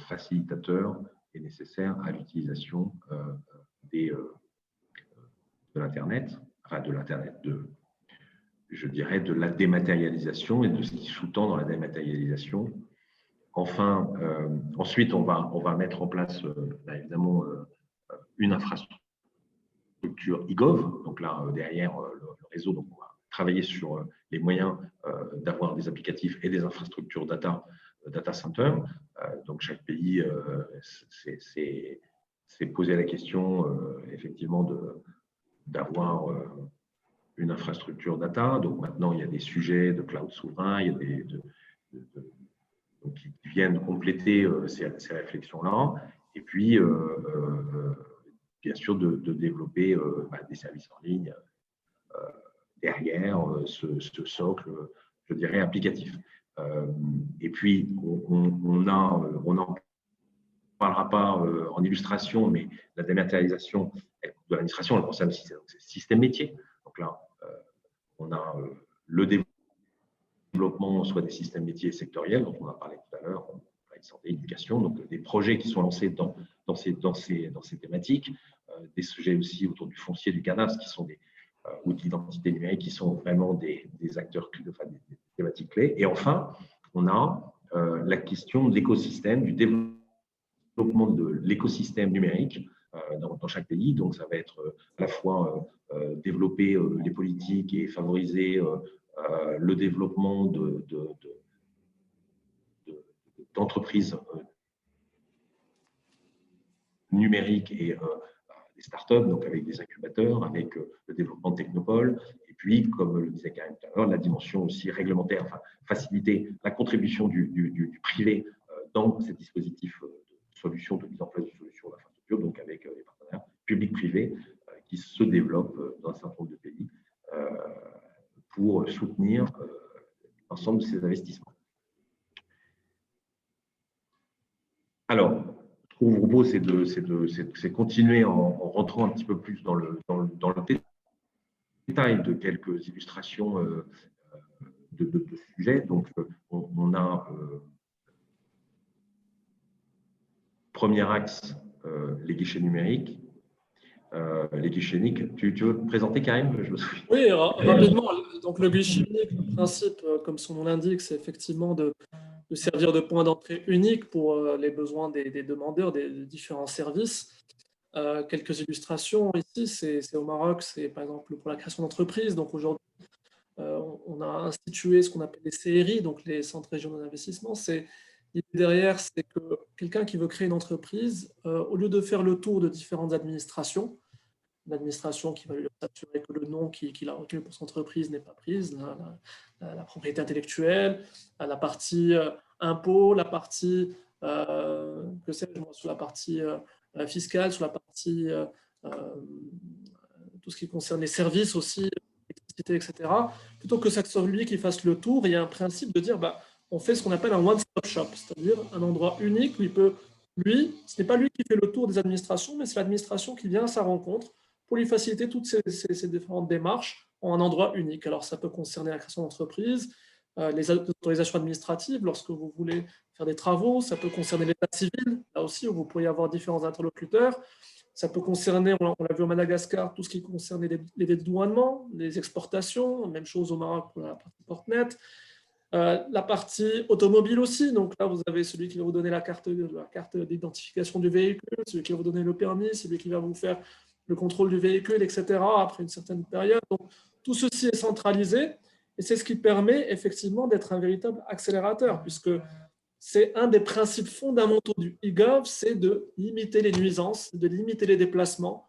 facilitateurs et nécessaires à l'utilisation de l'Internet, enfin de l'Internet, je dirais de la dématérialisation et de ce qui sous-tend dans la dématérialisation. Enfin, ensuite, on va mettre en place, évidemment, une infrastructure e-gov. Donc là, derrière le réseau, donc on va travailler sur les moyens d'avoir des applicatifs et des infrastructures data center. Donc chaque pays s'est posé la question, effectivement, d'avoir une infrastructure data. Donc maintenant, il y a des sujets de cloud souverain, il y a donc, qui viennent compléter ces réflexions-là. Et puis, bien sûr, de développer des services en ligne derrière ce socle, je dirais, applicatif. Et puis, on n'en parlera pas en illustration, mais la dématérialisation de l'administration, elle concerne aussi le système métier. Donc là, on a le développement soit des systèmes métiers sectoriels, dont on a parlé tout à l'heure, santé, éducation, donc des projets qui sont lancés dans ces thématiques, des sujets aussi autour du foncier, du cadastre, qui sont ou de l'identité numérique, qui sont vraiment des acteurs, enfin, des thématiques clés. Et enfin, on a la question de l'écosystème, du développement de l'écosystème numérique dans chaque pays. Donc, ça va être à la fois développer les politiques et favoriser le développement d'entreprises numériques et des startups, donc avec des incubateurs, avec le développement de technopoles, et puis, comme le disait Karim tout à l'heure, la dimension aussi réglementaire, enfin, faciliter la contribution du privé dans ces dispositifs de solutions, de mise en place de solutions d'infrastructure, donc avec les partenaires publics-privés qui se développent dans un certain nombre de pays pour soutenir l'ensemble de ces investissements. Alors, ce qu'on vous propose, c'est continuer en rentrant un petit peu plus dans le détail de quelques illustrations de sujets. Donc, on a premier axe, les guichets numériques. Les guichets uniques. Tu veux te présenter, Karim? Oui, rapidement. Donc, le guichet unique, le principe, comme son nom l'indique, c'est effectivement de servir de point d'entrée unique pour les besoins des demandeurs des différents services. Quelques illustrations ici, c'est au Maroc, c'est par exemple pour la création d'entreprises. Donc aujourd'hui, on a institué ce qu'on appelle les CRI, donc les centres régionaux d'investissement. L'idée derrière, c'est que quelqu'un qui veut créer une entreprise, au lieu de faire le tour de différentes administrations, l'administration qui va lui s'assurer que le nom qu'il a retenu pour son entreprise n'est pas prise, la propriété intellectuelle, la partie impôt, la partie, sur la partie fiscale, sur la partie tout ce qui concerne les services aussi, l'électricité, etc. Plutôt que ça soit lui qui fasse le tour, il y a un principe de dire on fait ce qu'on appelle un one-stop shop, c'est-à-dire un endroit unique où il peut, ce n'est pas lui qui fait le tour des administrations, mais c'est l'administration qui vient à sa rencontre pour lui faciliter toutes ces différentes démarches en un endroit unique. Alors, ça peut concerner la création d'entreprise, les autorisations administratives lorsque vous voulez faire des travaux, ça peut concerner l'état civil, là aussi, où vous pourriez avoir différents interlocuteurs. Ça peut concerner, on l'a vu au Madagascar, tout ce qui concerne les dédouanements, les exportations, même chose au Maroc pour la partie Portnet. La partie automobile aussi, donc là vous avez celui qui va vous donner la carte d'identification du véhicule, celui qui va vous donner le permis, celui qui va vous faire le contrôle du véhicule, etc., après une certaine période. Donc, tout ceci est centralisé et c'est ce qui permet effectivement d'être un véritable accélérateur, puisque c'est un des principes fondamentaux du e-gov, c'est de limiter les nuisances, de limiter les déplacements,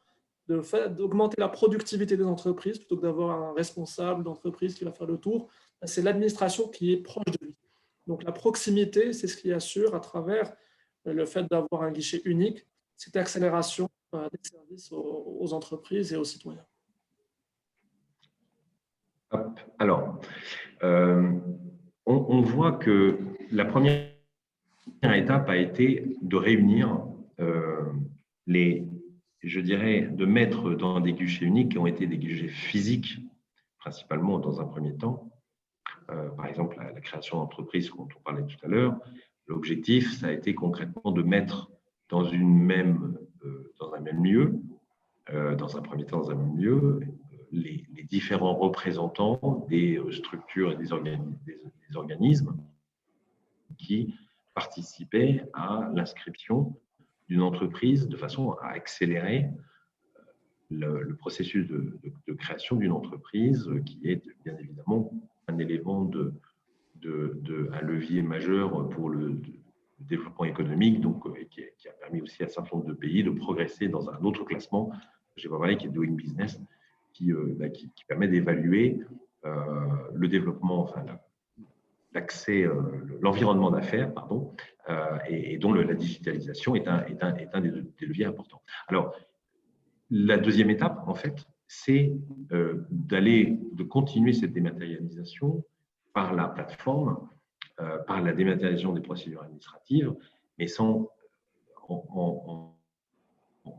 d'augmenter la productivité des entreprises plutôt que d'avoir un responsable d'entreprise qui va faire le tour. C'est l'administration qui est proche de lui. Donc la proximité, c'est ce qui assure à travers le fait d'avoir un guichet unique, cette accélération des services aux entreprises et aux citoyens. Alors, on voit que la première étape a été de réunir je dirais, de mettre dans des guichets uniques qui ont été des guichets physiques, principalement dans un premier temps. Par exemple, la création d'entreprises dont on parlait tout à l'heure, l'objectif, ça a été concrètement de mettre dans un même lieu, dans un premier temps dans un même lieu, les différents représentants des structures et des organismes qui participaient à l'inscription d'une entreprise de façon à accélérer le processus de création d'une entreprise qui est bien évidemment un élément un levier majeur pour le développement économique, donc, qui a permis aussi à un certain nombre de pays de progresser dans un autre classement, j'ai parlé, qui est Doing Business, qui permet d'évaluer le développement, enfin l'accès, l'environnement d'affaires, pardon, et dont la digitalisation est un des leviers importants. Alors, la deuxième étape, en fait, c'est de continuer cette dématérialisation par la plateforme, par la dématérialisation des procédures administratives, mais en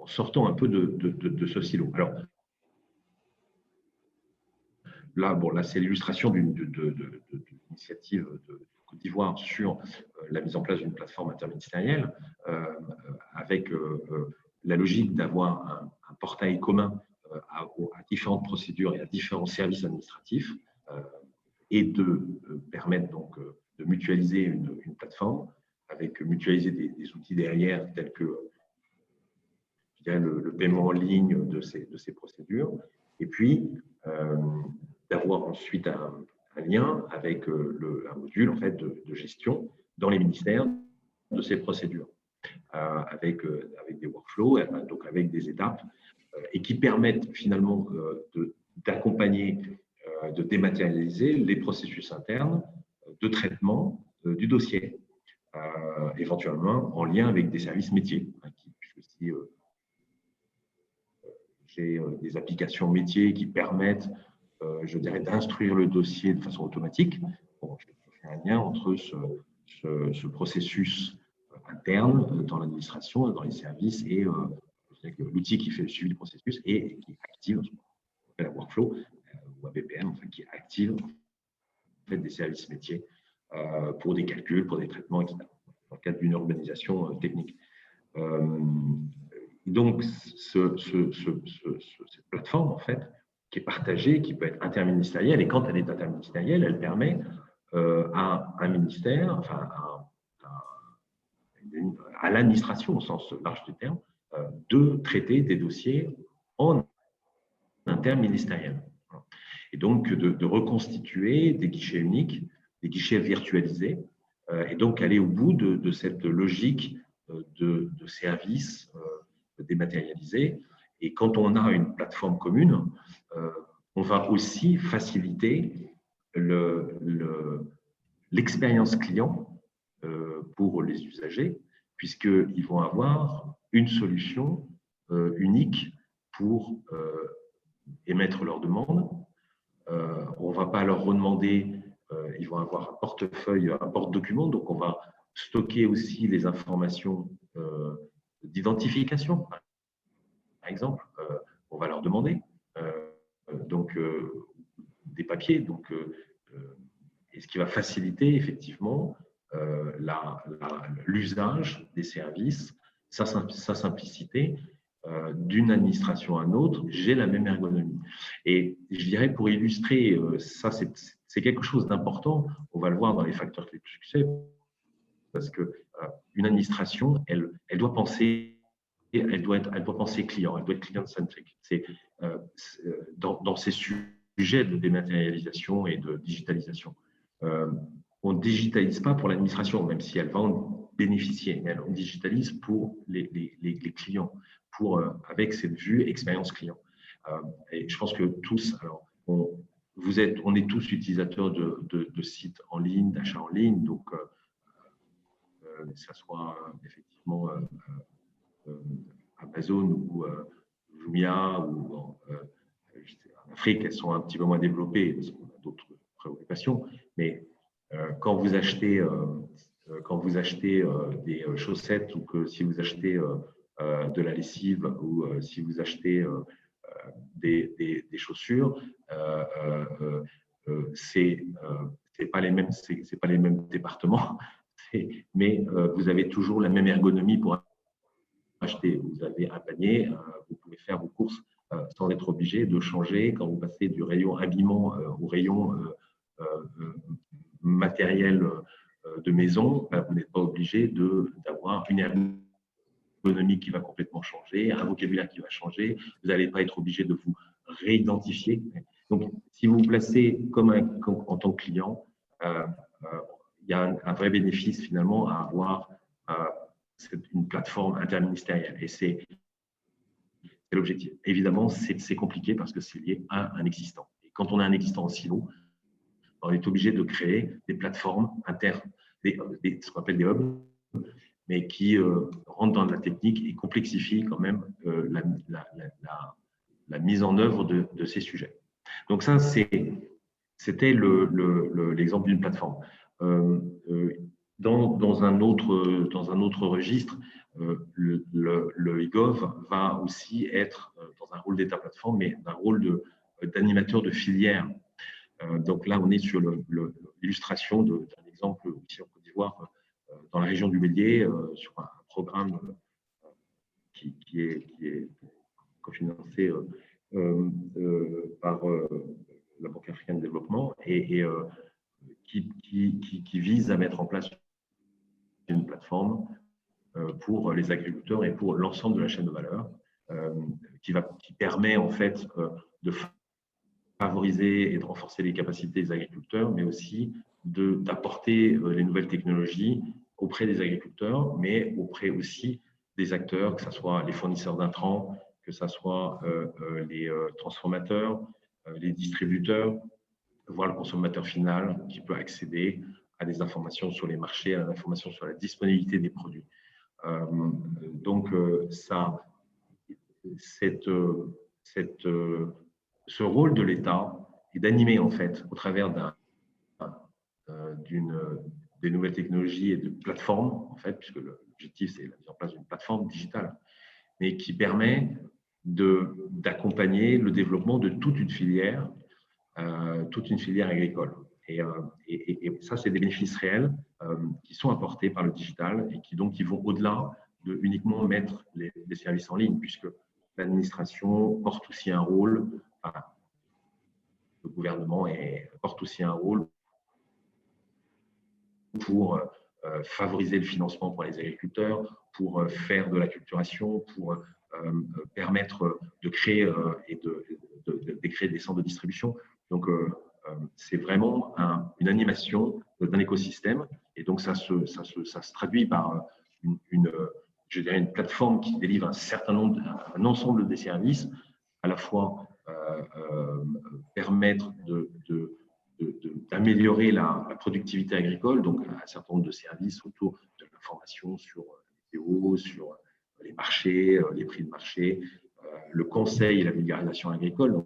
sortant un peu de ce silo. Alors, là, c'est l'illustration d'une initiative de Côte d'Ivoire sur la mise en place d'une plateforme interministérielle avec la logique d'avoir un portail commun à différentes procédures et à différents services administratifs et de permettre donc de mutualiser une plateforme avec mutualiser des outils derrière tels que le paiement en ligne de ces procédures et puis d'avoir ensuite un lien avec un module en fait, de gestion dans les ministères de ces procédures, avec des workflows, donc avec des étapes, et qui permettent finalement d'accompagner, de dématérialiser les processus internes de traitement du dossier, éventuellement en lien avec des services métiers, puisque si j'ai des applications métiers qui permettent je dirais, d'instruire le dossier de façon automatique. Bon, je fais un lien entre ce processus interne dans l'administration, dans les services et l'outil qui fait le suivi du processus et qui active, ce qu'on appelle un workflow ou un BPM, enfin, qui active en fait, des services métiers pour des calculs, pour des traitements, etc. Dans le cadre d'une urbanisation technique. Donc, cette plateforme, en fait, qui est partagée, qui peut être interministérielle, et quand elle est interministérielle, elle permet à un ministère, enfin à l'administration au sens large du terme, de traiter des dossiers en interministériel. Et donc de reconstituer des guichets uniques, des guichets virtualisés, et donc aller au bout de cette logique de services dématérialisés. Et quand on a une plateforme commune, on va aussi faciliter l'expérience client pour les usagers, puisqu'ils vont avoir une solution unique pour émettre leurs demandes. On ne va pas leur redemander, ils vont avoir un portefeuille, un porte-document, donc on va stocker aussi les informations d'identification. Par exemple, on va leur demander des papiers, donc, et ce qui va faciliter effectivement l'usage des services, sa simplicité. D'une administration à une autre, j'ai la même ergonomie. Et je dirais, pour illustrer ça, c'est quelque chose d'important. On va le voir dans les facteurs clés de succès, parce que une administration, elle doit penser elle doit penser client, elle doit être client-centric. C'est dans ces sujets de dématérialisation et de digitalisation. On ne digitalise pas pour l'administration, même si elle va en bénéficier, mais on digitalise pour les clients, avec cette vue expérience client. Et je pense que tous, alors, on est tous utilisateurs de sites en ligne, d'achats en ligne, donc que ce soit effectivement Amazon ou Jumia ou en Afrique, elles sont un petit peu moins développées parce qu'on a d'autres préoccupations. Mais quand vous achetez des chaussettes ou que si vous achetez de la lessive ou si vous achetez des chaussures, c'est pas les mêmes départements, mais vous avez toujours la même ergonomie pour acheter. Vous avez un panier, vous pouvez faire vos courses sans être obligé de changer. Quand vous passez du rayon habillement au rayon matériel de maison, vous n'êtes pas obligé d'avoir une ergonomie qui va complètement changer, un vocabulaire qui va changer. Vous n'allez pas être obligé de vous réidentifier. Donc, si vous vous placez en tant que client, il y a un vrai bénéfice finalement à avoir une plateforme interministérielle. Et c'est l'objectif. Évidemment, c'est compliqué parce que c'est lié à un existant. Et quand on a un existant en silo, on est obligé de créer des plateformes internes, ce qu'on appelle des hubs, mais qui rentrent dans la technique et complexifient quand même la mise en œuvre de ces sujets. Donc ça, c'était l'exemple d'une plateforme. Dans un autre registre, le e-gov va aussi être dans un rôle d'État plateforme, mais un rôle d'animateur de filière. Donc là, on est sur l'illustration d'un exemple ici en Côte d'Ivoire, dans la région du Bélier, sur un programme qui est cofinancé par la Banque africaine de développement et qui vise à mettre en place une plateforme pour les agriculteurs et pour l'ensemble de la chaîne de valeur, qui permet en fait de favoriser et de renforcer les capacités des agriculteurs, mais aussi d'apporter les nouvelles technologies auprès des agriculteurs, mais auprès aussi des acteurs, que ce soit les fournisseurs d'intrants, que ce soit les transformateurs, les distributeurs, voire le consommateur final qui peut accéder à des informations sur les marchés, à des informations sur la disponibilité des produits. Donc, ce rôle de l'État est d'animer en fait au travers des nouvelles technologies et de plateformes, en fait, puisque l'objectif c'est la mise en place d'une plateforme digitale, mais qui permet d'accompagner le développement de toute une filière agricole. Et ça, c'est des bénéfices réels qui sont apportés par le digital et qui vont au-delà de uniquement mettre les services en ligne, puisque l'administration porte aussi un rôle, le gouvernement porte aussi un rôle pour favoriser le financement pour les agriculteurs, pour faire de l'acculturation, pour permettre de créer de créer des centres de distribution. Donc, c'est vraiment une animation d'un écosystème. Et donc, ça se traduit par je dirais une plateforme qui délivre un ensemble des services, à la fois permettre d'améliorer la productivité agricole, donc un certain nombre de services autour de l'information sur les météo, sur les marchés, les prix de marché, le conseil et la vulgarisation agricole, donc,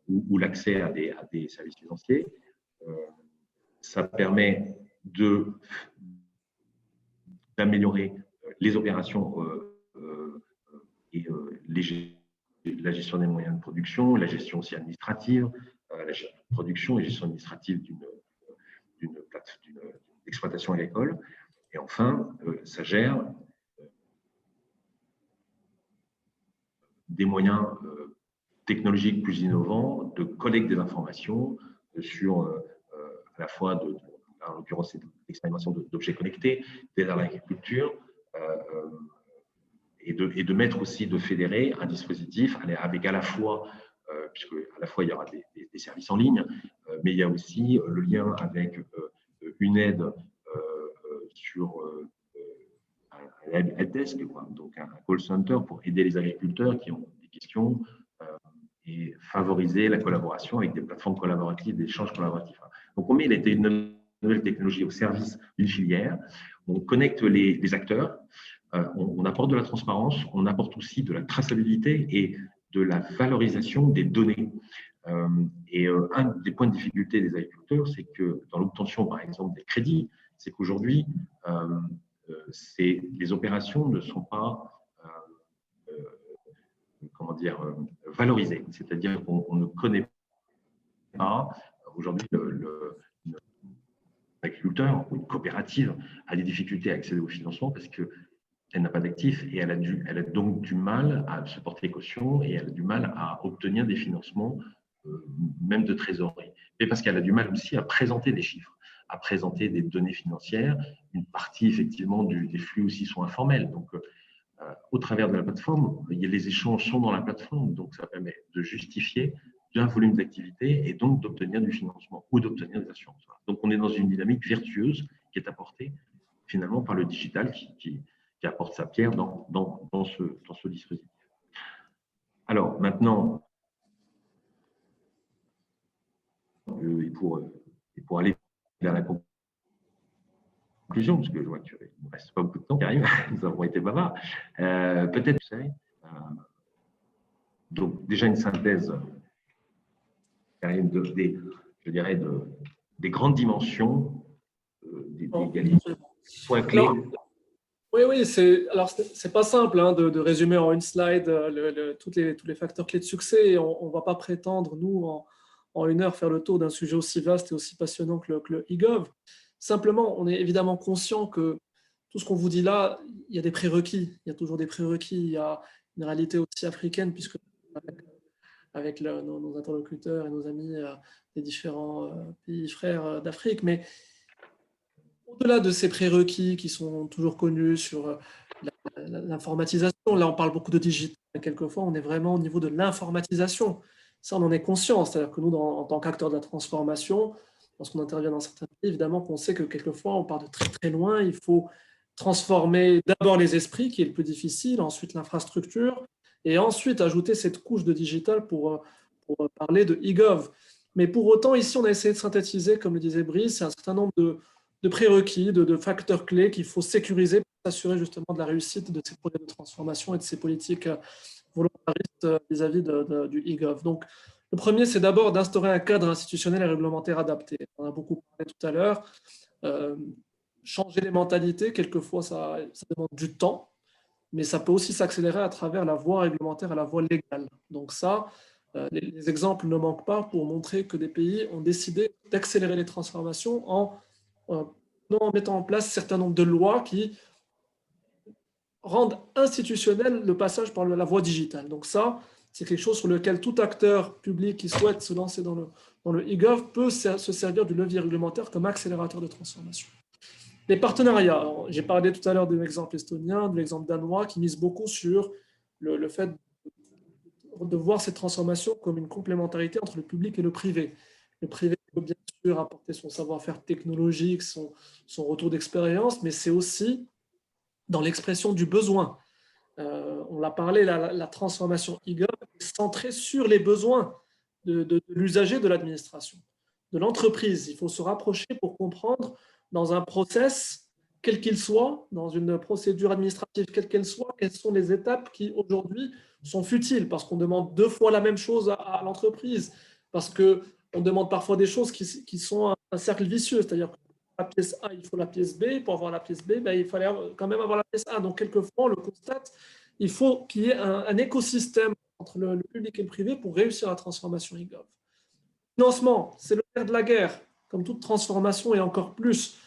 ou l'accès à des services financiers. Ça permet d'améliorer les opérations et la gestion des moyens de production, la gestion aussi administrative, la gestion de production et gestion administrative d'une exploitation agricole. Et enfin, ça gère des moyens technologiques plus innovants de collecte des informations sur à la fois, en l'occurrence, c'est l'expérimentation d'objets connectés, d'aide à l'agriculture, de mettre aussi, de fédérer un dispositif avec à la fois, puisque à la fois il y aura des services en ligne, mais il y a aussi le lien avec une aide sur un helpdesk, donc un call center pour aider les agriculteurs qui ont des questions et favoriser la collaboration avec des plateformes collaboratives, des échanges collaboratifs. Donc on met les nouvelles technologies au service d'une filière, on connecte les acteurs, on apporte de la transparence, on apporte aussi de la traçabilité et de la valorisation des données. Un des points de difficulté des agriculteurs, c'est que dans l'obtention, par exemple, des crédits, c'est qu'aujourd'hui, les opérations ne sont pas valorisées. C'est-à-dire qu'on ne connaît pas aujourd'hui l'agriculteur ou une coopérative a des difficultés à accéder au financement parce qu'elle n'a pas d'actifs et elle a donc du mal à se porter caution et elle a du mal à obtenir des financements, même de trésorerie. Mais parce qu'elle a du mal aussi à présenter des chiffres, à présenter des données financières. Une partie, effectivement, des flux aussi sont informels. Donc, au travers de la plateforme, les échanges sont dans la plateforme, donc ça permet de justifier d'un volume d'activité et donc d'obtenir du financement ou d'obtenir des assurances. Donc, on est dans une dynamique vertueuse qui est apportée finalement par le digital qui apporte sa pierre dans ce dispositif. Alors, maintenant, et pour aller vers la conclusion, parce que je vois qu'il ne reste pas beaucoup de temps qui arrive, nous avons été bavards, peut-être, vous savez, donc déjà une synthèse je dirais, des grandes dimensions, des points clés. Alors, oui, c'est pas simple hein, de résumer en une slide tous les facteurs clés de succès. On ne va pas prétendre, nous, en une heure, faire le tour d'un sujet aussi vaste et aussi passionnant que le e-gov. Simplement, on est évidemment conscient que tout ce qu'on vous dit là, il y a des prérequis. Il y a toujours des prérequis. Il y a une réalité aussi africaine, puisque avec nos interlocuteurs et nos amis des différents pays frères d'Afrique. Mais au-delà de ces prérequis qui sont toujours connus sur l'informatisation, là on parle beaucoup de digital, mais quelquefois on est vraiment au niveau de l'informatisation. Ça, on en est conscient, c'est-à-dire que nous, en tant qu'acteurs de la transformation, lorsqu'on intervient dans certains pays, évidemment qu'on sait que quelquefois on part de très très loin, il faut transformer d'abord les esprits, qui est le plus difficile, ensuite l'infrastructure, et ensuite ajouter cette couche de digital pour parler de e-gov. Mais pour autant, ici, on a essayé de synthétiser, comme le disait Brice, un certain nombre de prérequis, de facteurs clés qu'il faut sécuriser pour s'assurer justement de la réussite de ces projets de transformation et de ces politiques volontaristes vis-à-vis du e-gov. Donc, le premier, c'est d'abord d'instaurer un cadre institutionnel et réglementaire adapté. On en a beaucoup parlé tout à l'heure. Changer les mentalités, quelquefois, ça demande du temps, mais ça peut aussi s'accélérer à travers la voie réglementaire et la voie légale. Donc ça, les exemples ne manquent pas pour montrer que des pays ont décidé d'accélérer les transformations en mettant en place un certain nombre de lois qui rendent institutionnel le passage par la voie digitale. Donc ça, c'est quelque chose sur lequel tout acteur public qui souhaite se lancer dans le e-gov peut se servir du levier réglementaire comme accélérateur de transformation. Les partenariats, j'ai parlé tout à l'heure de l'exemple estonien, de l'exemple danois, qui mise beaucoup sur le fait de voir cette transformation comme une complémentarité entre le public et le privé. Le privé peut bien sûr apporter son savoir-faire technologique, son retour d'expérience, mais c'est aussi dans l'expression du besoin. On l'a parlé, la transformation e-gov est centrée sur les besoins de l'usager de l'administration, de l'entreprise. Il faut se rapprocher pour comprendre dans un process, quel qu'il soit, dans une procédure administrative, quelle qu'elle soit, quelles sont les étapes qui aujourd'hui sont futiles, parce qu'on demande 2 fois la même chose à l'entreprise, parce qu'on demande parfois des choses qui sont un cercle vicieux, c'est-à-dire que pour la pièce A, il faut la pièce B, pour avoir la pièce B, il fallait quand même avoir la pièce A. Donc, quelquefois, on le constate, il faut qu'il y ait un écosystème entre le public et le privé pour réussir la transformation e-gov. Financement, c'est le nerf de la guerre, comme toute transformation et encore plus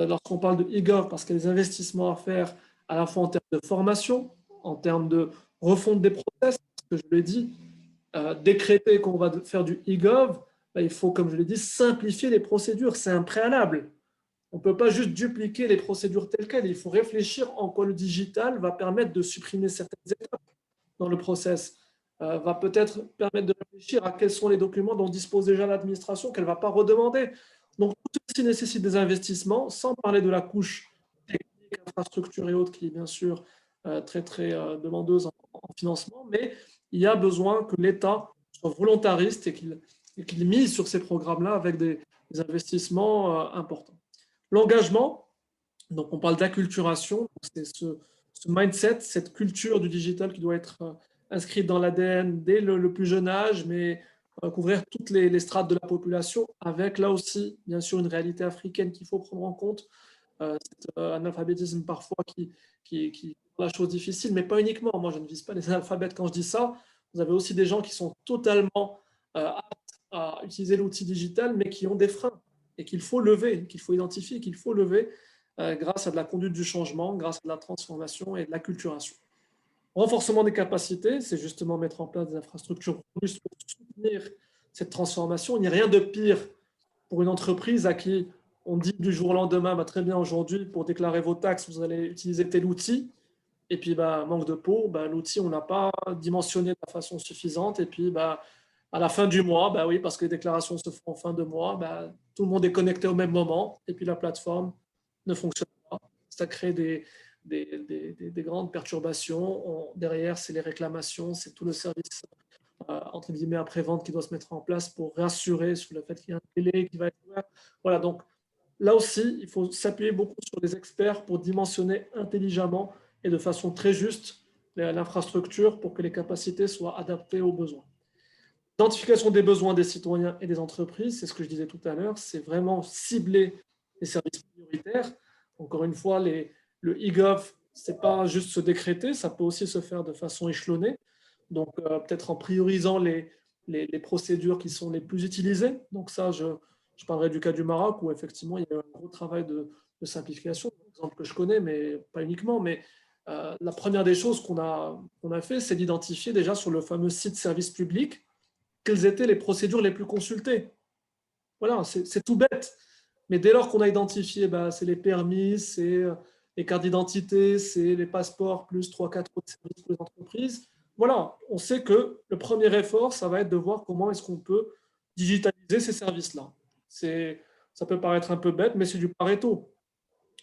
lorsqu'on parle de e-gov, parce qu'il y a des investissements à faire à la fois en termes de formation, en termes de refonte des process, parce que je l'ai dit, décréter qu'on va faire du e-gov, il faut, comme je l'ai dit, simplifier les procédures, c'est un préalable. On ne peut pas juste dupliquer les procédures telles quelles. Il faut réfléchir en quoi le digital va permettre de supprimer certaines étapes dans le process, va peut-être permettre de réfléchir à quels sont les documents dont dispose déjà l'administration, qu'elle ne va pas redemander. Donc, tout ceci nécessite des investissements, sans parler de la couche technique, infrastructure et autres, qui est bien sûr très, très demandeuse en financement, mais il y a besoin que l'État soit volontariste et qu'il mise sur ces programmes-là avec des investissements importants. L'engagement, donc on parle d'acculturation, c'est ce mindset, cette culture du digital qui doit être inscrite dans l'ADN dès le plus jeune âge, mais couvrir toutes les strates de la population, avec là aussi, bien sûr, une réalité africaine qu'il faut prendre en compte, cet analphabétisme parfois qui rend la chose difficile, mais pas uniquement. Moi, je ne vise pas les analphabètes quand je dis ça. Vous avez aussi des gens qui sont totalement aptes à utiliser l'outil digital, mais qui ont des freins et qu'il faut lever, qu'il faut identifier, qu'il faut lever grâce à de la conduite du changement, grâce à de la transformation et de l'acculturation. Renforcement des capacités, c'est justement mettre en place des infrastructures robustes pour soutenir cette transformation. Il n'y a rien de pire pour une entreprise à qui on dit du jour au lendemain, très bien, aujourd'hui, pour déclarer vos taxes, vous allez utiliser tel outil, et puis manque de peau, l'outil, on n'a pas dimensionné de la façon suffisante, et puis à la fin du mois, oui, parce que les déclarations se font en fin de mois, tout le monde est connecté au même moment, et puis la plateforme ne fonctionne pas. Ça crée des grandes perturbations. Derrière, c'est les réclamations, c'est tout le service entre guillemets après-vente qui doit se mettre en place pour rassurer sur le fait qu'il y a un délai qui va être ouvert. Voilà, donc là aussi, il faut s'appuyer beaucoup sur les experts pour dimensionner intelligemment et de façon très juste l'infrastructure pour que les capacités soient adaptées aux besoins. L'identification des besoins des citoyens et des entreprises, c'est ce que je disais tout à l'heure, c'est vraiment cibler les services prioritaires. Encore une fois, le e-gov, ce n'est pas juste se décréter, ça peut aussi se faire de façon échelonnée. Donc, peut-être en priorisant les procédures qui sont les plus utilisées. Donc ça, je parlerai du cas du Maroc, où effectivement, il y a eu un gros travail de simplification, par exemple, que je connais, mais pas uniquement. Mais la première des choses qu'on a fait, c'est d'identifier déjà sur le fameux site service public quelles étaient les procédures les plus consultées. Voilà, c'est tout bête. Mais dès lors qu'on a identifié, c'est les permis, c'est les cartes d'identité, c'est les passeports, plus 3-4 autres services pour les entreprises. Voilà, on sait que le premier effort, ça va être de voir comment est-ce qu'on peut digitaliser ces services-là. Ça peut paraître un peu bête, mais c'est du Pareto.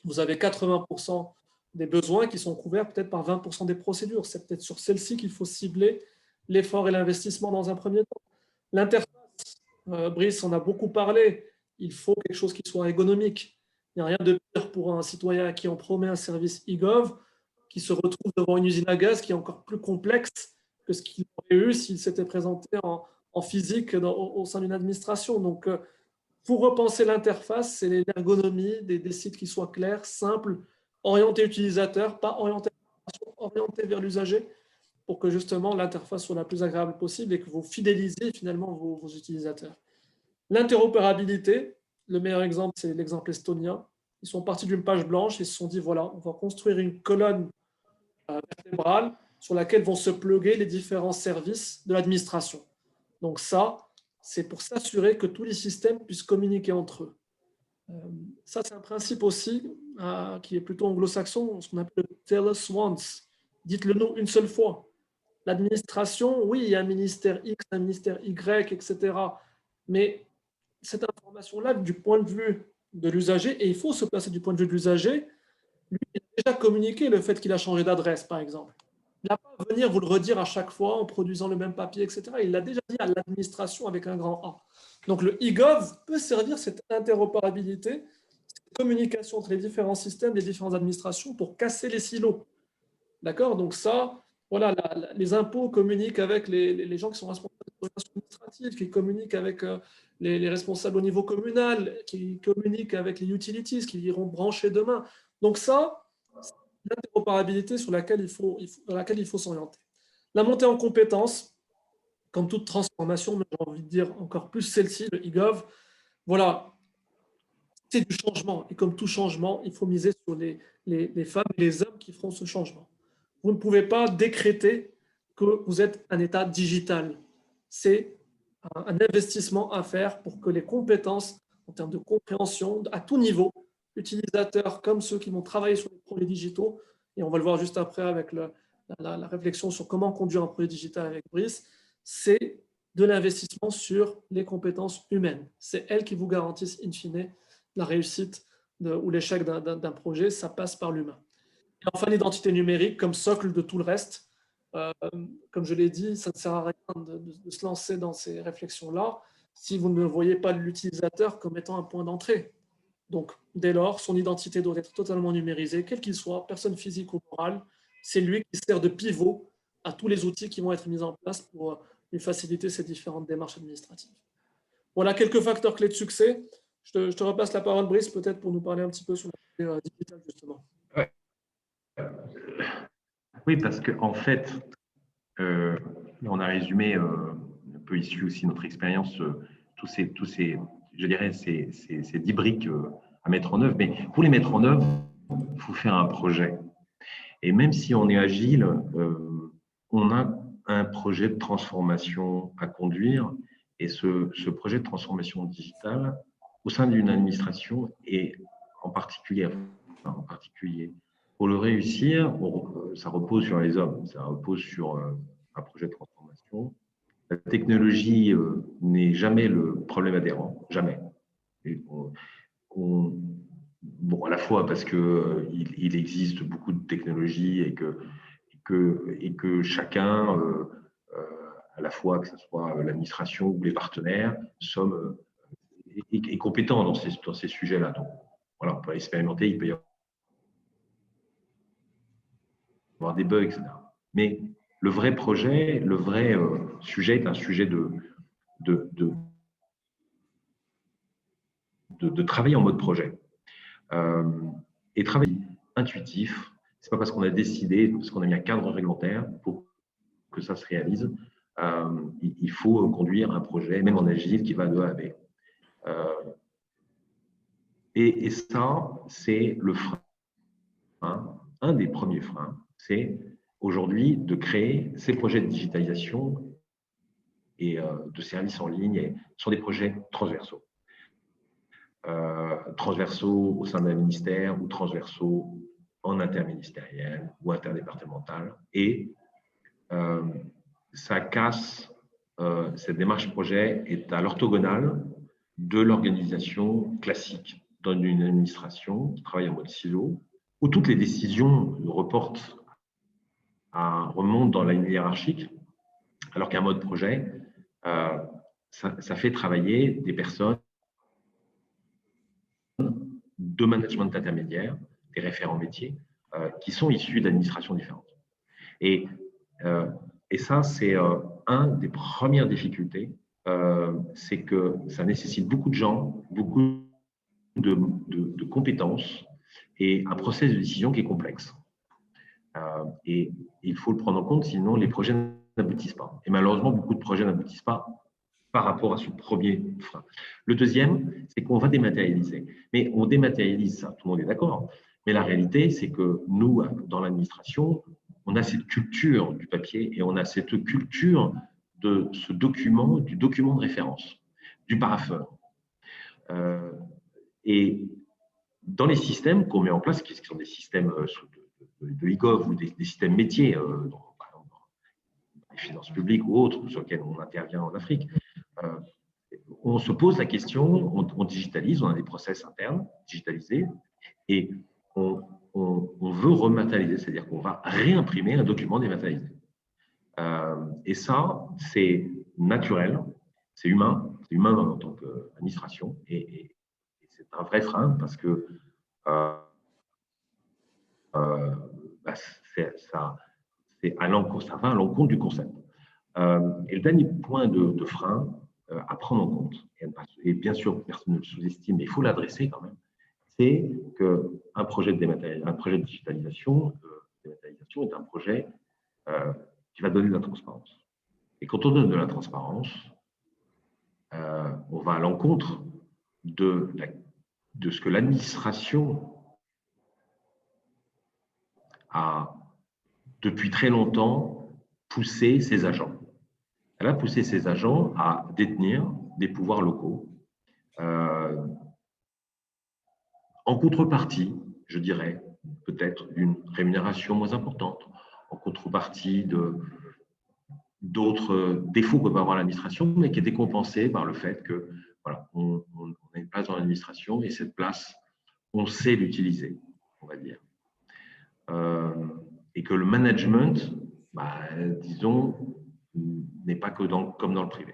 Vous avez 80% des besoins qui sont couverts peut-être par 20% des procédures. C'est peut-être sur celle-ci qu'il faut cibler l'effort et l'investissement dans un premier temps. L'interface, Brice en a beaucoup parlé, il faut quelque chose qui soit ergonomique. Il n'y a rien de pire pour un citoyen à qui on promet un service e-gov qui se retrouve devant une usine à gaz qui est encore plus complexe que ce qu'il aurait eu s'il s'était présenté en physique au sein d'une administration. Donc, pour repenser l'interface, c'est l'ergonomie des sites qui soient clairs, simples, orientés utilisateur, pas orientés vers l'usager, pour que justement l'interface soit la plus agréable possible et que vous fidélisez finalement vos utilisateurs. L'interopérabilité, le meilleur exemple, c'est l'exemple estonien. Ils sont partis d'une page blanche et se sont dit, voilà, on va construire une colonne vertébrale sur laquelle vont se plugger les différents services de l'administration. Donc ça, c'est pour s'assurer que tous les systèmes puissent communiquer entre eux. Ça, c'est un principe aussi qui est plutôt anglo-saxon, ce qu'on appelle le tell us once. Dites-le nous une seule fois. L'administration, oui, il y a un ministère X, un ministère Y, etc. Mais cette information-là, du point de vue de l'usager, et il faut se placer du point de vue de l'usager, lui, il a déjà communiqué le fait qu'il a changé d'adresse, par exemple. Il n'a pas à venir vous le redire à chaque fois en produisant le même papier, etc. Il l'a déjà dit à l'administration avec un grand A. Donc le e-gov peut servir cette interopérabilité, cette communication entre les différents systèmes, les différentes administrations pour casser les silos. D'accord? Donc ça, voilà, les impôts communiquent avec les gens qui sont responsables de relations administratives, qui communiquent avec les responsables au niveau communal, qui communiquent avec les utilities, qui iront brancher demain. Donc ça, c'est l'interopérabilité sur laquelle il faut s'orienter. La montée en compétences, comme toute transformation, mais j'ai envie de dire encore plus celle-ci, le e-gov, voilà, c'est du changement. Et comme tout changement, il faut miser sur les femmes et les hommes qui feront ce changement. Vous ne pouvez pas décréter que vous êtes un État digital. C'est un investissement à faire pour que les compétences en termes de compréhension, à tout niveau, utilisateurs comme ceux qui vont travailler sur les projets digitaux, et on va le voir juste après avec la réflexion sur comment conduire un projet digital avec Brice, c'est de l'investissement sur les compétences humaines. C'est elles qui vous garantissent in fine la réussite ou l'échec d'un projet, ça passe par l'humain. Et enfin, l'identité numérique comme socle de tout le reste. Comme je l'ai dit, ça ne sert à rien de se lancer dans ces réflexions-là si vous ne voyez pas l'utilisateur comme étant un point d'entrée. Donc, dès lors, son identité doit être totalement numérisée, quel qu'il soit, personne physique ou morale. C'est lui qui sert de pivot à tous les outils qui vont être mis en place pour lui faciliter ces différentes démarches administratives. Voilà quelques facteurs clés de succès. Je te repasse la parole, Brice, peut-être pour nous parler un petit peu sur la digital, justement. Ouais. Oui, parce qu'en fait, on a résumé, un peu issu aussi de notre expérience, tous ces, je dirais, ces 10 briques à mettre en œuvre. Mais pour les mettre en œuvre, il faut faire un projet. Et même si on est agile, on a un projet de transformation à conduire. Et ce projet de transformation digitale, au sein d'une administration, et en particulier, pour le réussir, ça repose sur les hommes, ça repose sur un projet de transformation. La technologie n'est jamais le problème adhérent, jamais. Et bon, à la fois parce qu'il existe beaucoup de technologies et que chacun, à la fois que ce soit l'administration ou les partenaires, est compétent dans ces sujets-là. Donc, voilà, on peut expérimenter, il peut y avoir des bugs, etc. Mais le vrai projet, le vrai sujet est un sujet de travailler en mode projet. Et travailler intuitif, c'est pas parce qu'on a décidé, parce qu'on a mis un cadre réglementaire pour que ça se réalise. Il faut conduire un projet, même en agile, qui va de A à B. Et ça, c'est le frein. Un des premiers freins, c'est aujourd'hui de créer ces projets de digitalisation et de services en ligne sur des projets transversaux. Transversaux au sein d'un ministère ou transversaux en interministériel ou interdépartemental. Et ça casse, cette démarche projet est à l'orthogonale de l'organisation classique dans une administration qui travaille en mode silo, où toutes les décisions remontent dans la ligne hiérarchique, alors qu'un mode projet, ça fait travailler des personnes de management intermédiaire, des référents métiers, qui sont issus d'administrations différentes. Et ça, c'est une des premières difficultés, c'est que ça nécessite beaucoup de gens, beaucoup de compétences et un processus de décision qui est complexe. Et il faut le prendre en compte, sinon les projets n'aboutissent pas. Et malheureusement, beaucoup de projets n'aboutissent pas par rapport à ce premier frein. Le deuxième, c'est qu'on va dématérialiser. Mais on dématérialise ça, tout le monde est d'accord. Mais la réalité, c'est que nous, dans l'administration, on a cette culture du papier et on a cette culture de ce document, du document de référence, du parapheur. Et dans les systèmes qu'on met en place, qui sont des systèmes de e-gov ou des systèmes métiers, par exemple dans les finances publiques ou autres, sur lesquels on intervient en Afrique, on se pose la question, on digitalise, on a des process internes digitalisés et on veut rematérialiser, c'est-à-dire qu'on va réimprimer un document dématérialisé. Et ça, c'est naturel, c'est humain en tant qu'administration et c'est un vrai frein parce que ça va à l'encontre du concept. Et le dernier point de frein à prendre en compte, et bien sûr, personne ne le sous-estime, mais il faut l'adresser quand même, c'est qu'un projet de digitalisation est un projet qui va donner de la transparence. Et quand on donne de la transparence, on va à l'encontre de ce que l'administration a, depuis très longtemps, poussé ses agents. Elle a poussé ses agents à détenir des pouvoirs locaux En contrepartie, je dirais, peut-être d'une rémunération moins importante, en contrepartie d'autres défauts que peut avoir l'administration, mais qui étaient compensés par le fait que voilà, on a une place dans l'administration et cette place, on sait l'utiliser, on va dire. Et que le management, disons, n'est pas que comme dans le privé.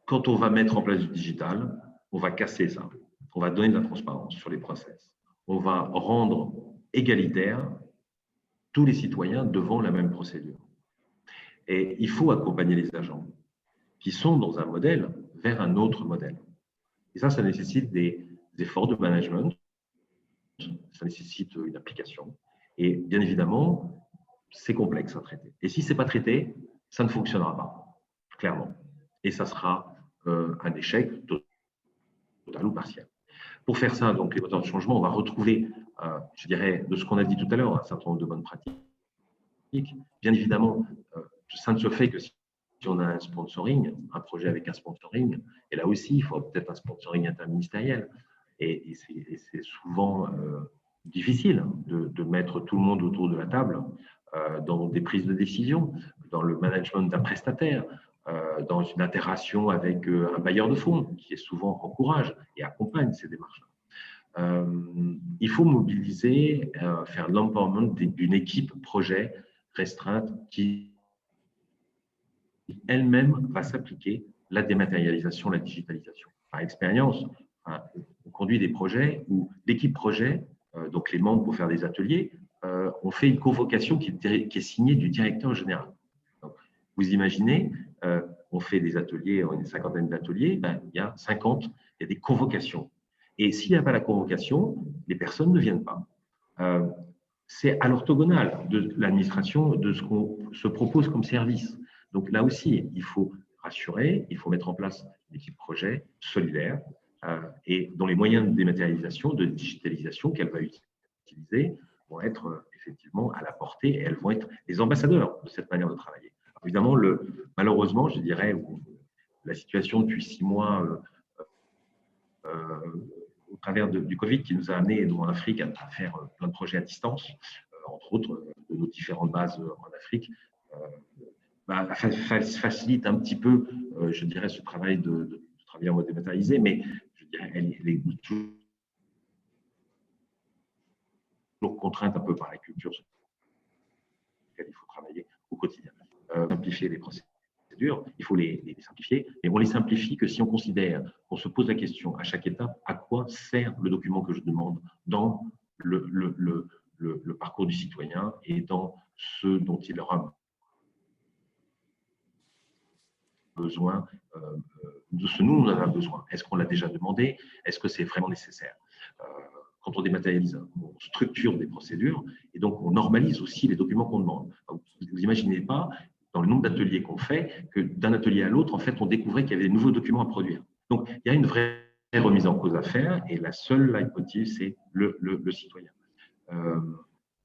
Quand on va mettre en place du digital, on va casser ça. On va donner de la transparence sur les process. On va rendre égalitaire tous les citoyens devant la même procédure. Et il faut accompagner les agents qui sont dans un modèle vers un autre modèle. Et ça nécessite des efforts de management, ça nécessite une application. Et bien évidemment, c'est complexe à traiter. Et si ce n'est pas traité, ça ne fonctionnera pas, clairement. Et ça sera un échec total ou partiel. Pour faire ça, donc, les moteurs de changement, on va retrouver, je dirais, de ce qu'on a dit tout à l'heure, un certain nombre de bonnes pratiques. Bien évidemment, ça ne se fait que si on a un sponsoring, un projet avec un sponsoring. Et là aussi, il faut peut-être un sponsoring interministériel. Et c'est souvent difficile de mettre tout le monde autour de la table dans des prises de décision, dans le management d'un prestataire, dans une interaction avec un bailleur de fonds qui est souvent encourage et accompagne ces démarches. Il faut mobiliser, faire l'empowerment d'une équipe projet restreinte qui elle-même va s'appliquer la dématérialisation, la digitalisation. Par expérience, on conduit des projets où l'équipe projet, donc les membres pour faire des ateliers, on fait une convocation qui est signée du directeur général. Donc, vous imaginez, on fait des ateliers, une cinquantaine d'ateliers, il y a 50, il y a des convocations. Et s'il n'y a pas la convocation, les personnes ne viennent pas. C'est à l'orthogonale de l'administration de ce qu'on se propose comme service. Donc là aussi, il faut rassurer, il faut mettre en place une équipe projet solidaire et dont les moyens de dématérialisation, de digitalisation qu'elle va utiliser vont être effectivement à la portée et elles vont être les ambassadeurs de cette manière de travailler. Alors, évidemment, malheureusement, je dirais, la situation depuis 6 mois au travers du Covid qui nous a amené, nous en Afrique, à faire plein de projets à distance, entre autres de nos différentes bases en Afrique, facilite un petit peu, je dirais, ce travail de travailler en mode dématérialisé, mais je dirais, elle est toujours contrainte un peu par la culture sur laquelle il faut travailler au quotidien. Simplifier les procédures, il faut les simplifier, mais on les simplifie que si on considère qu'on se pose la question à chaque étape, à quoi sert le document que je demande dans le parcours du citoyen et dans ce dont il aura besoin, de ce nous on en a besoin. Est-ce qu'on l'a déjà demandé? Est-ce que c'est vraiment nécessaire? Quand on dématérialise, on structure des procédures et donc on normalise aussi les documents qu'on demande. Vous n'imaginez pas, dans le nombre d'ateliers qu'on fait, que d'un atelier à l'autre, en fait, on découvrait qu'il y avait des nouveaux documents à produire. Donc, il y a une vraie remise en cause à faire et la seule leitmotiv, c'est le citoyen.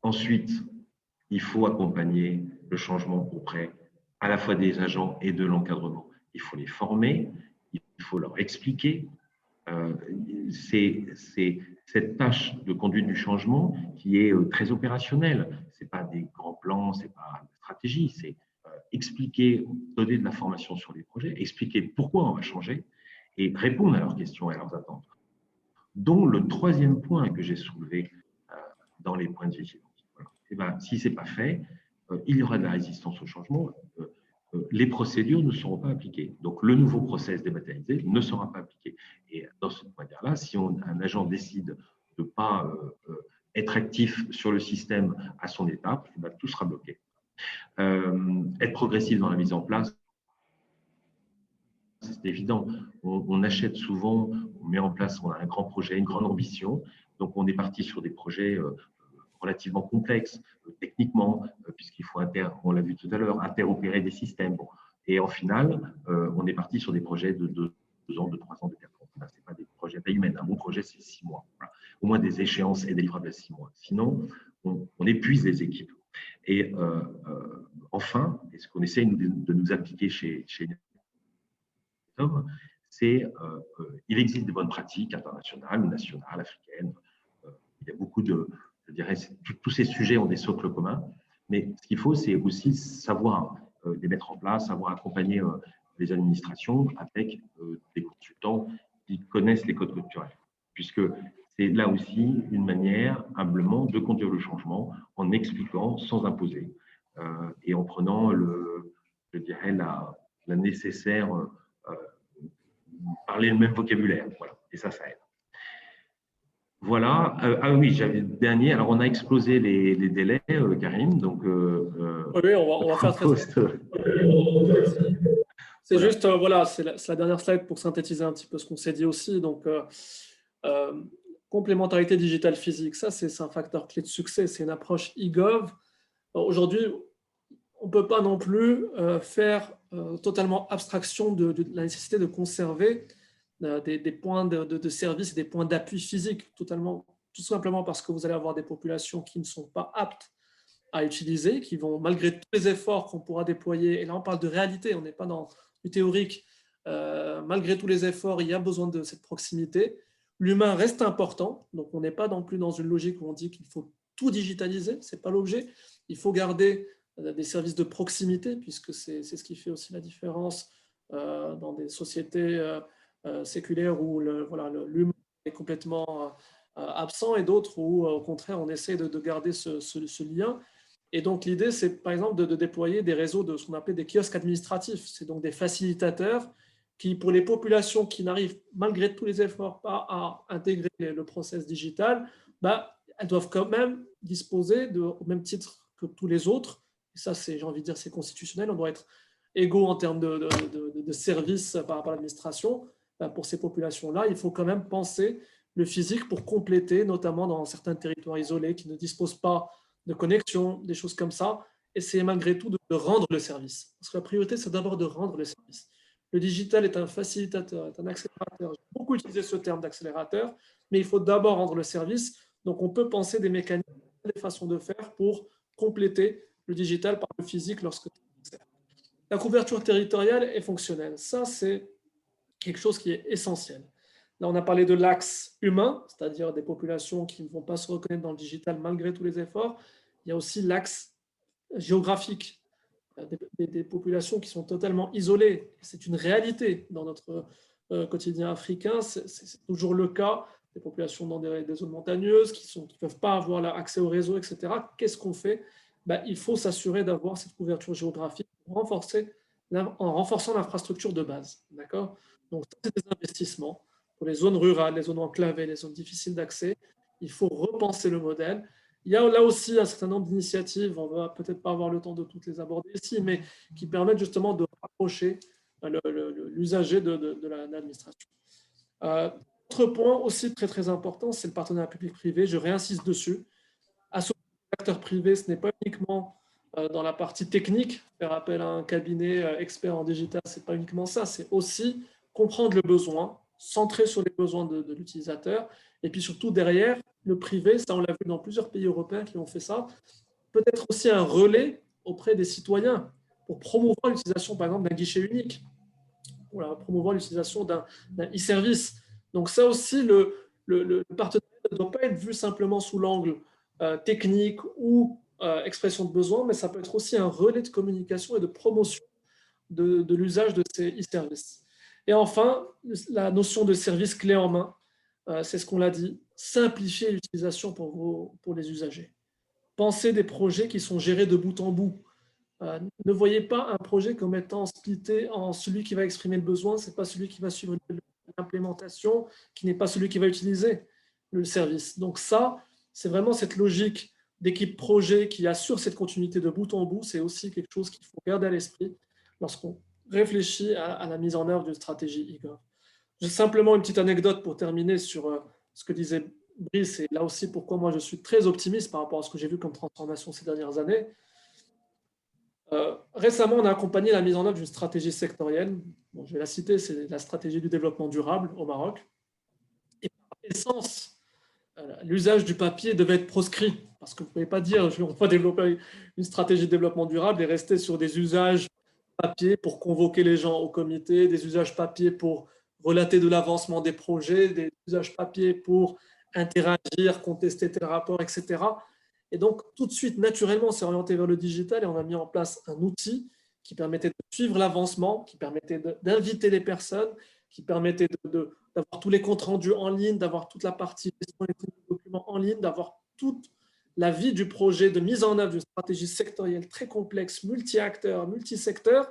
Ensuite, il faut accompagner le changement auprès à la fois des agents et de l'encadrement. Il faut les former, il faut leur expliquer. C'est cette tâche de conduite du changement qui est très opérationnelle. Ce n'est pas des grands plans, ce n'est pas une stratégie, c'est expliquer, donner de la formation sur les projets, expliquer pourquoi on va changer et répondre à leurs questions et à leurs attentes. Dont le troisième point que j'ai soulevé dans les points de vigilance. Voilà. Et ben, si ce n'est pas fait, il y aura de la résistance au changement. Les procédures ne seront pas appliquées. Donc, le nouveau process dématérialisé ne sera pas appliqué. Et dans cette manière-là, si un agent décide de ne pas être actif sur le système à son étape, ben, tout sera bloqué. Être progressif dans la mise en place, c'est évident. On achète souvent, on met en place, on a un grand projet, une grande ambition. Donc, on est parti sur des projets relativement complexes, techniquement, puisqu'il faut, on l'a vu tout à l'heure, interopérer des systèmes. Bon. Et en final, on est parti sur des projets de 2 ans, de 3 ans, de 4 ans. Ce n'est pas des projets à taille humaine. Un bon projet, c'est 6 mois. Voilà. Au moins des échéances et des livrables à 6 mois. Sinon, on épuise les équipes. Et enfin, et ce qu'on essaie de nous appliquer chez Inetom, il existe des bonnes pratiques internationales, nationales, africaines. Il y a beaucoup de, je dirais, tous ces sujets ont des socles communs. Mais ce qu'il faut, c'est aussi savoir les mettre en place, savoir accompagner les administrations avec des consultants qui connaissent les codes culturels. Puisque c'est là aussi une manière, humblement, de conduire le changement en expliquant sans imposer et en prenant, je dirais, la nécessaire, parler le même vocabulaire. Voilà. Et ça aide. Voilà. Ah oui, j'avais le dernier. Alors, on a explosé les délais, Karim. Donc, oui, on va faire très C'est voilà. Juste, voilà, c'est la dernière slide pour synthétiser un petit peu ce qu'on s'est dit aussi. Donc, complémentarité digitale physique, ça, c'est un facteur clé de succès. C'est une approche e-gov. Aujourd'hui, on ne peut pas non plus faire totalement abstraction de la nécessité de conserver des points de service et des points d'appui physique, tout simplement parce que vous allez avoir des populations qui ne sont pas aptes à utiliser, qui vont, malgré tous les efforts qu'on pourra déployer, et là on parle de réalité, on n'est pas dans du théorique, malgré tous les efforts, il y a besoin de cette proximité. L'humain reste important, donc on n'est pas non plus dans une logique où on dit qu'il faut tout digitaliser, ce n'est pas l'objet. Il faut garder des services de proximité, puisque c'est ce qui fait aussi la différence dans des sociétés séculaires où l'humain est complètement absent et d'autres où, au contraire, on essaie de garder ce lien. Et donc, l'idée, c'est par exemple de déployer des réseaux de ce qu'on appelle des kiosques administratifs. C'est donc des facilitateurs qui, pour les populations qui n'arrivent, malgré tous les efforts, pas à intégrer le process digital, elles doivent quand même disposer, au même titre que tous les autres, et ça, j'ai envie de dire, c'est constitutionnel, on doit être égaux en termes de services par rapport à l'administration. Pour ces populations-là, il faut quand même penser le physique pour compléter, notamment dans certains territoires isolés qui ne disposent pas de connexion, des choses comme ça, essayer malgré tout de rendre le service. Parce que la priorité, c'est d'abord de rendre le service. Le digital est un facilitateur, est un accélérateur. J'ai beaucoup utilisé ce terme d'accélérateur, mais il faut d'abord rendre le service. Donc, on peut penser des mécanismes, des façons de faire pour compléter le digital par le physique lorsque c'est nécessaire. La couverture territoriale est fonctionnelle. Ça, c'est quelque chose qui est essentiel. Là, on a parlé de l'axe humain, c'est-à-dire des populations qui ne vont pas se reconnaître dans le digital malgré tous les efforts. Il y a aussi l'axe géographique, des populations qui sont totalement isolées. C'est une réalité dans notre quotidien africain. C'est toujours le cas. Des populations dans des zones montagneuses qui ne peuvent pas avoir accès au réseau, etc. Qu'est-ce qu'on fait? Il faut s'assurer d'avoir cette couverture géographique en renforçant l'infrastructure de base. D'accord? Donc, c'est des investissements pour les zones rurales, les zones enclavées, les zones difficiles d'accès. Il faut repenser le modèle. Il y a là aussi un certain nombre d'initiatives, on ne va peut-être pas avoir le temps de toutes les aborder ici, mais qui permettent justement de rapprocher l'usager de l'administration. Autre point aussi très, très important, c'est le partenariat public-privé. Je réinsiste dessus. Associer les acteurs privés, ce n'est pas uniquement dans la partie technique, faire appel à un cabinet expert en digital, ce n'est pas uniquement ça, c'est aussi comprendre le besoin, centrer sur les besoins de l'utilisateur, et puis surtout derrière, le privé, ça on l'a vu dans plusieurs pays européens qui ont fait ça, peut-être aussi un relais auprès des citoyens pour promouvoir l'utilisation par exemple d'un guichet unique, pour promouvoir l'utilisation d'un e-service. Donc ça aussi, le partenariat ne doit pas être vu simplement sous l'angle technique ou expression de besoin, mais ça peut être aussi un relais de communication et de promotion de l'usage de ces e-services. Et enfin, la notion de service clé en main, c'est ce qu'on l'a dit, simplifier l'utilisation pour les usagers. Pensez des projets qui sont gérés de bout en bout. Ne voyez pas un projet comme étant splitté en celui qui va exprimer le besoin, ce n'est pas celui qui va suivre l'implémentation, qui n'est pas celui qui va utiliser le service. Donc ça, c'est vraiment cette logique d'équipe projet qui assure cette continuité de bout en bout. C'est aussi quelque chose qu'il faut garder à l'esprit lorsqu'on réfléchit à la mise en œuvre d'une stratégie e-gov. J'ai simplement une petite anecdote pour terminer sur ce que disait Brice, et là aussi pourquoi moi je suis très optimiste par rapport à ce que j'ai vu comme transformation ces dernières années. Récemment, on a accompagné la mise en œuvre d'une stratégie sectorielle. Bon, je vais la citer, c'est la stratégie du développement durable au Maroc. Et par essence, l'usage du papier devait être proscrit, parce que vous ne pouvez pas dire on va développer une stratégie de développement durable et rester sur des usages papier pour convoquer les gens au comité, des usages papier pour relater de l'avancement des projets, des usages papier pour interagir, contester tel rapport, etc. Et donc, tout de suite, naturellement, on s'est orienté vers le digital et on a mis en place un outil qui permettait de suivre l'avancement, qui permettait d'inviter les personnes, qui permettait d'avoir tous les comptes rendus en ligne, d'avoir toute la partie gestion des documents en ligne, d'avoir toute la vie du projet de mise en œuvre d'une stratégie sectorielle très complexe, multi-acteurs, multi-secteurs,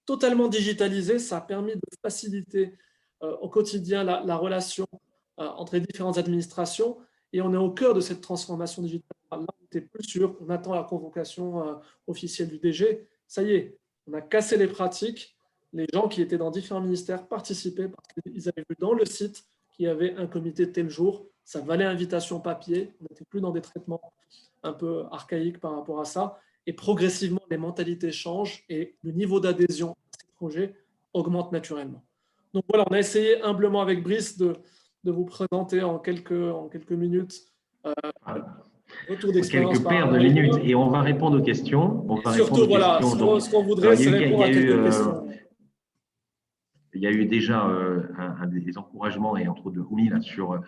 totalement digitalisée. Ça a permis de faciliter au quotidien la relation entre les différentes administrations et on est au cœur de cette transformation digitale. Là, on n'était plus sûr, on attend la convocation officielle du DG. Ça y est, on a cassé les pratiques. Les gens qui étaient dans différents ministères participaient parce qu'ils avaient vu dans le site qu'il y avait un comité tel jour. Ça valait invitation papier. On n'était plus dans des traitements un peu archaïques par rapport à ça. Et progressivement, les mentalités changent et le niveau d'adhésion à ces projets augmente naturellement. Donc voilà, on a essayé humblement avec Brice de vous présenter en quelques minutes retour d'expérience. Quelques paires de minutes et on va répondre aux questions. On va surtout, voilà, ce qu'on voudrait, c'est répondre à quelques questions. Il y a eu déjà un des encouragements et entre autres de Oumi là, sur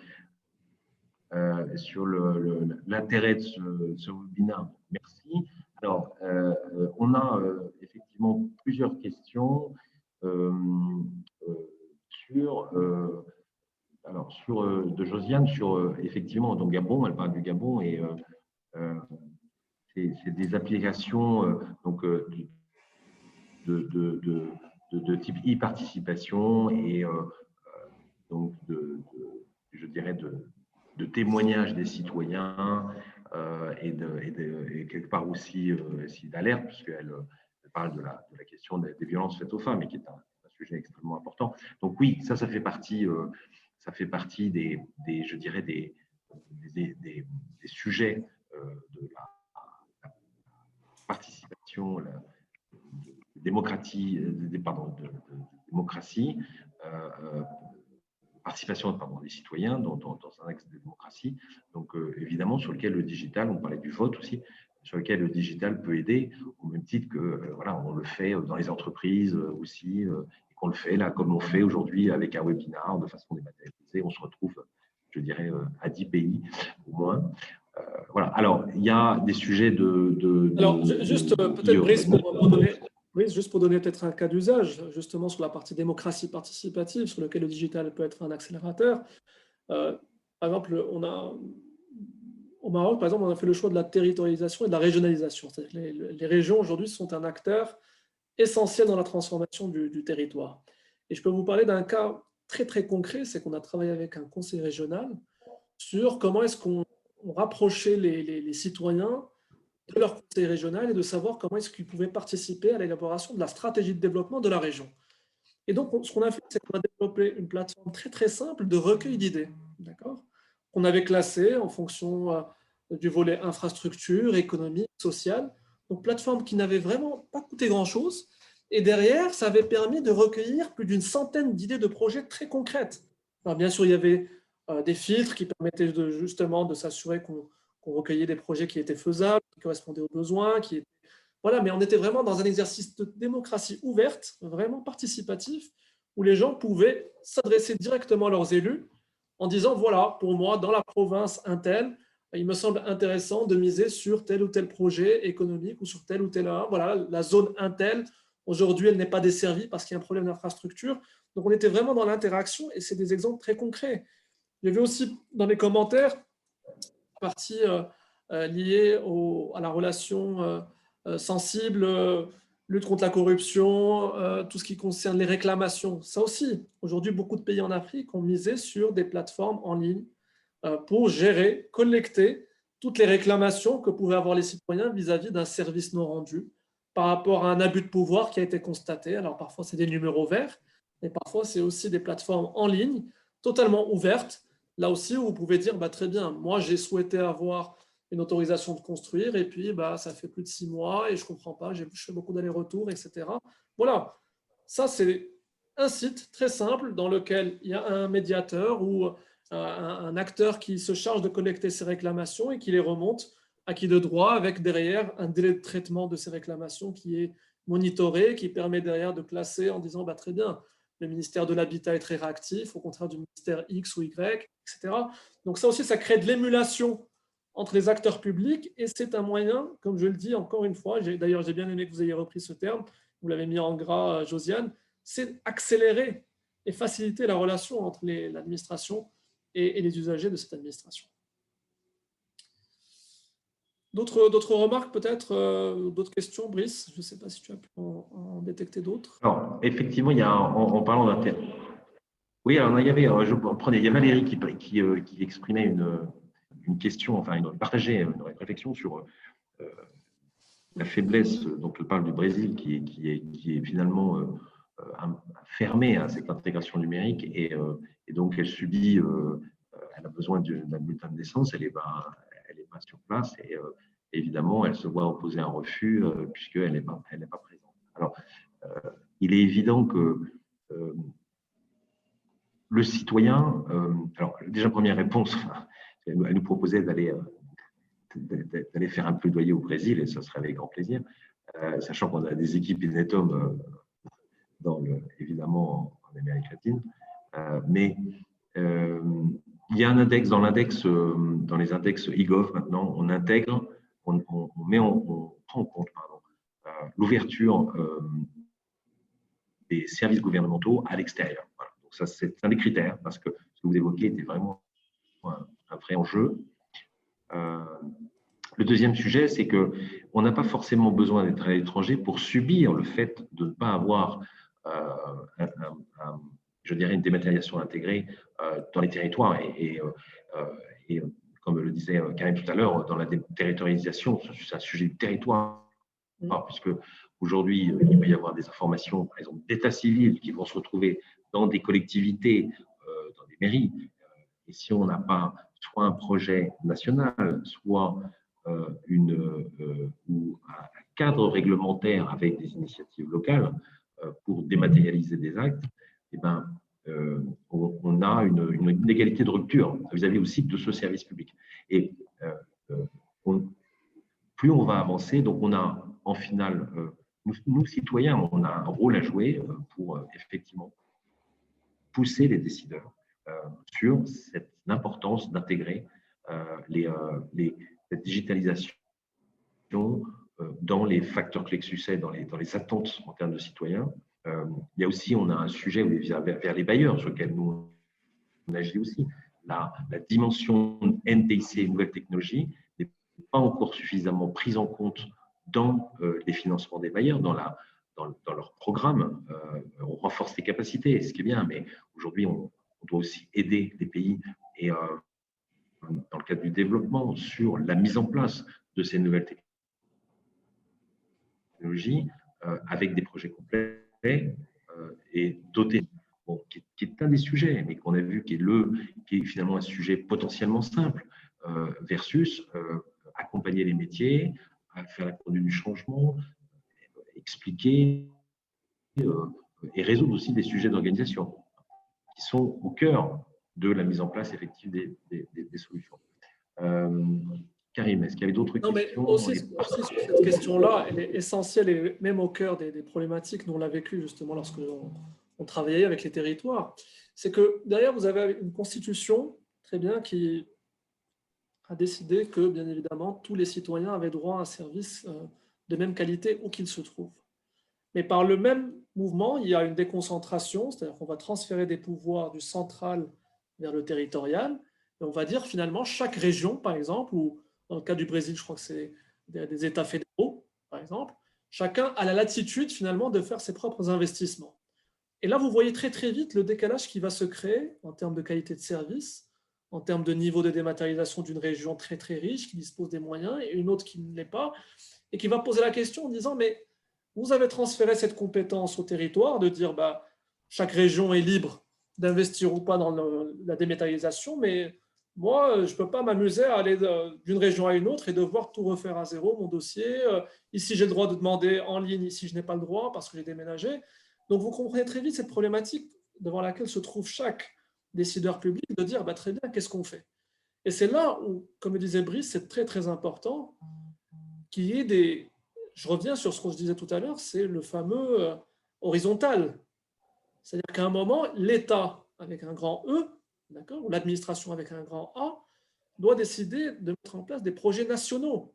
l'intérêt de ce webinaire. Merci. Alors, on a effectivement plusieurs questions de Josiane sur effectivement donc Gabon. Elle parle du Gabon et c'est des applications donc de type e-participation et donc je dirais de témoignages des citoyens et quelque part aussi d'alerte, puisqu'elle parle de la question des violences faites aux femmes, et qui est un sujet extrêmement important. Donc oui, ça fait partie des je dirais des sujets de la participation, démocratie, participation des citoyens dans un axe de démocratie. Donc, évidemment, sur lequel le digital, on parlait du vote aussi, sur lequel le digital peut aider, au même titre que, voilà, on le fait dans les entreprises aussi, et qu'on le fait là, comme on fait aujourd'hui avec un webinar de façon dématérialisée. On se retrouve, je dirais, à 10 pays au moins. Voilà. Alors, il y a des sujets Alors, juste peut-être, Brice, juste pour donner peut-être un cas d'usage, justement sur la partie démocratie participative, sur lequel le digital peut être un accélérateur. Par exemple, au Maroc, par exemple, on a fait le choix de la territorialisation et de la régionalisation. C'est-à-dire que les régions, aujourd'hui, sont un acteur essentiel dans la transformation du territoire. Et je peux vous parler d'un cas très, très concret, c'est qu'on a travaillé avec un conseil régional sur comment est-ce qu'on rapprochait les citoyens de leur conseil régional et de savoir comment est-ce qu'ils pouvaient participer à l'élaboration de la stratégie de développement de la région. Et donc, ce qu'on a fait, c'est qu'on a développé une plateforme très, très simple de recueil d'idées, d'accord, qu'on avait classée en fonction du volet infrastructure, économique, social. Donc, plateforme qui n'avait vraiment pas coûté grand-chose. Et derrière, ça avait permis de recueillir plus d'une centaine d'idées de projets très concrètes. Alors, bien sûr, il y avait des filtres qui permettaient justement de s'assurer qu'on recueillait des projets qui étaient faisables, qui correspondaient aux besoins, voilà, mais on était vraiment dans un exercice de démocratie ouverte, vraiment participatif, où les gens pouvaient s'adresser directement à leurs élus en disant, voilà, pour moi, dans la province Intel, il me semble intéressant de miser sur tel ou tel projet économique ou sur tel ou tel. Voilà, la zone Intel, aujourd'hui, elle n'est pas desservie parce qu'il y a un problème d'infrastructure. Donc, on était vraiment dans l'interaction et c'est des exemples très concrets. Il y avait aussi dans les commentaires partie liée à la relation sensible, lutte contre la corruption, tout ce qui concerne les réclamations. Ça aussi, aujourd'hui, beaucoup de pays en Afrique ont misé sur des plateformes en ligne pour gérer, collecter toutes les réclamations que pouvaient avoir les citoyens vis-à-vis d'un service non rendu par rapport à un abus de pouvoir qui a été constaté. Alors parfois, c'est des numéros verts, mais parfois, c'est aussi des plateformes en ligne totalement ouvertes. Là aussi, où vous pouvez dire, très bien, moi, j'ai souhaité avoir une autorisation de construire et puis ça fait plus de 6 mois et je ne comprends pas, je fais beaucoup d'allers-retours, etc. Voilà, ça, c'est un site très simple dans lequel il y a un médiateur ou un acteur qui se charge de collecter ces réclamations et qui les remonte à qui de droit avec derrière un délai de traitement de ces réclamations qui est monitoré, qui permet derrière de classer en disant très bien, le ministère de l'Habitat est très réactif, au contraire du ministère X ou Y, etc. Donc ça aussi, ça crée de l'émulation entre les acteurs publics et c'est un moyen, comme je le dis encore une fois, d'ailleurs j'ai bien aimé que vous ayez repris ce terme, vous l'avez mis en gras, Josiane, c'est accélérer et faciliter la relation entre l'administration et les usagers de cette administration. D'autres remarques peut-être, d'autres questions, Brice? Je ne sais pas si tu as pu en détecter d'autres. Alors, effectivement, il y a, en parlant d'un... Oui, alors, il y a Valérie qui exprimait une question, enfin, partageait une réflexion sur la faiblesse, dont elle parle du Brésil, qui est finalement fermée à cette intégration numérique et donc elle subit, elle a besoin d'un bulletin de naissance, elle n'est pas sur place et évidemment elle se voit opposer un refus puisqu'elle n'est pas présente. Alors, il est évident que le citoyen, alors déjà première réponse, elle nous proposait d'aller faire un plaidoyer au Brésil, et ça serait avec grand plaisir, sachant qu'on a des équipes Inetom évidemment en Amérique latine. Mais il y a un index, dans les index eGov maintenant, on intègre, on prend en compte l'ouverture des services gouvernementaux à l'extérieur. Voilà. Donc ça, c'est un des critères, parce que ce que vous évoquez était vraiment un vrai enjeu. Le deuxième sujet, c'est qu'on n'a pas forcément besoin d'être à l'étranger pour subir le fait de ne pas avoir, je dirais, une dématérialisation intégrée dans les territoires. Et comme le disait Karim tout à l'heure, dans la déterritorialisation, c'est un sujet du territoire, puisque aujourd'hui, il va y avoir des informations, par exemple, d'état civil qui vont se retrouver dans des collectivités, dans des mairies. Et si on n'a pas soit un projet national, soit ou un cadre réglementaire avec des initiatives locales pour dématérialiser des actes, eh ben, on a une inégalité de rupture vis-à-vis aussi de ce service public. Et plus on va avancer, donc on a en finale, nous citoyens, on a un rôle à jouer pour effectivement pousser les décideurs sur l'importance d'intégrer cette digitalisation dans les facteurs clés de succès, dans les attentes en termes de citoyens. Il y a aussi, on a un sujet vers les bailleurs sur lequel nous on agit aussi. La dimension NTIC, nouvelles technologies, n'est pas encore suffisamment prise en compte dans les financements des bailleurs, dans leur programme. On renforce les capacités, ce qui est bien, mais aujourd'hui, on doit aussi aider les pays et dans le cadre du développement sur la mise en place de ces nouvelles technologies avec des projets complets et dotés, qui est un des sujets, mais qu'on a vu qui est finalement un sujet potentiellement simple versus accompagner les métiers, faire la conduite du changement, expliquer et résoudre aussi des sujets d'organisation qui sont au cœur de la mise en place effective des solutions. Karim, est-ce qu'il y avait d'autres questions? Non, mais aussi sur cette question-là, elle est essentielle et même au cœur des problématiques. Nous, on l'a vécu justement lorsque on travaillait avec les territoires. C'est que derrière, vous avez une constitution, très bien, qui a décidé que, bien évidemment, tous les citoyens avaient droit à un service de même qualité où qu'ils se trouvent. Mais par le même mouvement, il y a une déconcentration, c'est-à-dire qu'on va transférer des pouvoirs du central vers le territorial, et on va dire finalement chaque région, par exemple, ou dans le cas du Brésil, je crois que c'est des États fédéraux, par exemple, chacun a la latitude finalement de faire ses propres investissements. Et là, vous voyez très très vite le décalage qui va se créer en termes de qualité de service, en termes de niveau de dématérialisation d'une région très très riche qui dispose des moyens et une autre qui ne l'est pas, et qui va poser la question en disant mais vous avez transféré cette compétence au territoire de dire chaque région est libre d'investir ou pas dans la dématérialisation, mais moi, je ne peux pas m'amuser à aller d'une région à une autre et devoir tout refaire à zéro, mon dossier. Ici, j'ai le droit de demander en ligne, ici, je n'ai pas le droit parce que j'ai déménagé. Donc, vous comprenez très vite cette problématique devant laquelle se trouve chaque décideur public de dire très bien, qu'est-ce qu'on fait? Et c'est là où, comme le disait Brice, c'est très, très important qu'il y ait je reviens sur ce que je disais tout à l'heure, c'est le fameux horizontal. C'est-à-dire qu'à un moment, l'État, avec un grand E, d'accord, ou l'administration avec un grand A, doit décider de mettre en place des projets nationaux.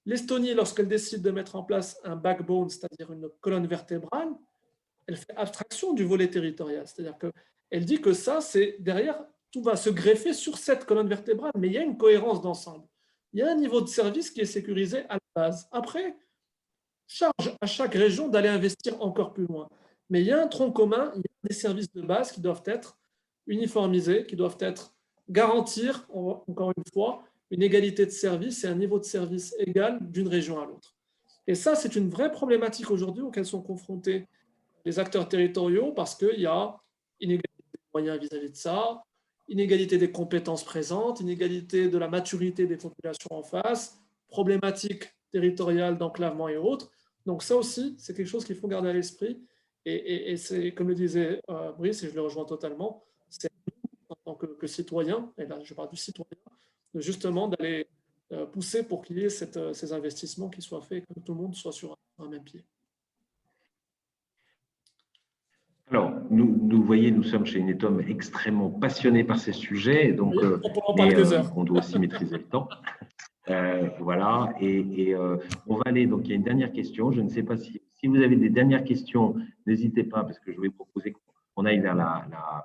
L'Estonie, lorsqu'elle décide de mettre en place un backbone, c'est-à-dire une colonne vertébrale, elle fait abstraction du volet territorial. C'est-à-dire qu'elle dit que ça, c'est derrière, tout va se greffer sur cette colonne vertébrale, mais il y a une cohérence d'ensemble. Il y a un niveau de service qui est sécurisé à la base. Après, charge à chaque région d'aller investir encore plus loin. Mais il y a un tronc commun, il y a des services de base qui doivent être uniformisés, qui doivent être garantir, encore une fois, une égalité de service et un niveau de service égal d'une région à l'autre. Et ça, c'est une vraie problématique aujourd'hui auxquelles sont confrontés les acteurs territoriaux parce qu'il y a inégalité des moyens vis-à-vis de ça, inégalité des compétences présentes, inégalité de la maturité des populations en face, problématiques territoriales d'enclavement et autres. Donc ça aussi, c'est quelque chose qu'il faut garder à l'esprit. Et c'est, comme le disait Brice, et je le rejoins totalement, c'est en tant que citoyen, et là je parle du citoyen, justement d'aller pousser pour qu'il y ait ces investissements qui soient faits, que tout le monde soit sur un même pied. Alors, nous voyez, nous sommes chez Inetom extrêmement passionnés par ces sujets, donc Oui, on peut en parler des heures. on doit aussi maîtriser le temps. Voilà, et on va aller, donc il y a une dernière question, je ne sais pas si vous avez des dernières questions, n'hésitez pas, parce que je vais proposer qu'on aille vers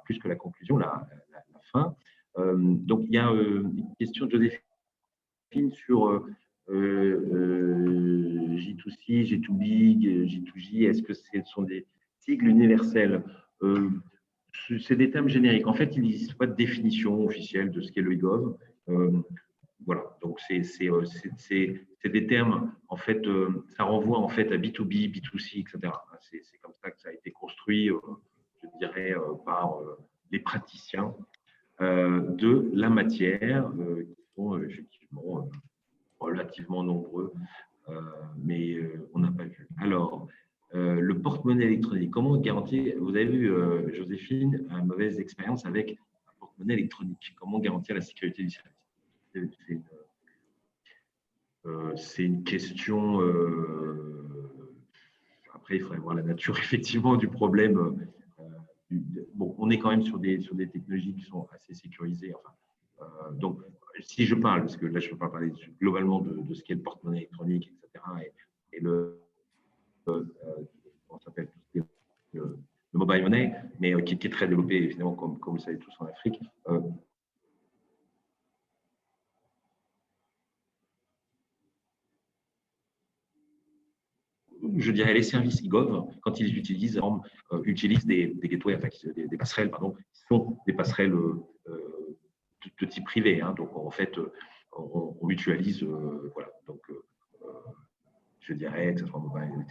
plus que la conclusion, la fin. Donc il y a une question de Joséphine sur J2C, J2B, J2J, est-ce que ce sont des sigles universels? C'est des termes génériques. En fait, il n'existe pas de définition officielle de ce qu'est le e-gov. Voilà, donc c'est des termes, en fait, ça renvoie en fait à B2B, B2C, etc. C'est comme ça que ça a été construit, je dirais, par les praticiens de la matière, qui sont effectivement relativement nombreux, mais on n'a pas vu. Alors, le porte-monnaie électronique, comment garantir, vous avez vu, Joséphine, une mauvaise expérience avec un porte-monnaie électronique, comment garantir la sécurité du service? C'est une question. Après, il faudrait voir la nature effectivement du problème. Bon, on est quand même sur des technologies qui sont assez sécurisées. Enfin, donc, si je parle, parce que là, je ne peux pas parler globalement de ce qu'est le porte-monnaie électronique, etc., et le comment ça s'appelle, le mobile money, mais qui est très développé, évidemment, comme vous le savez tous en Afrique. Je dirais les services e-gov, quand ils utilisent des gateways, enfin, des passerelles, pardon, qui sont des passerelles de type privé. Hein, donc, en fait, on mutualise, voilà. Donc, je dirais que ce soit mobile,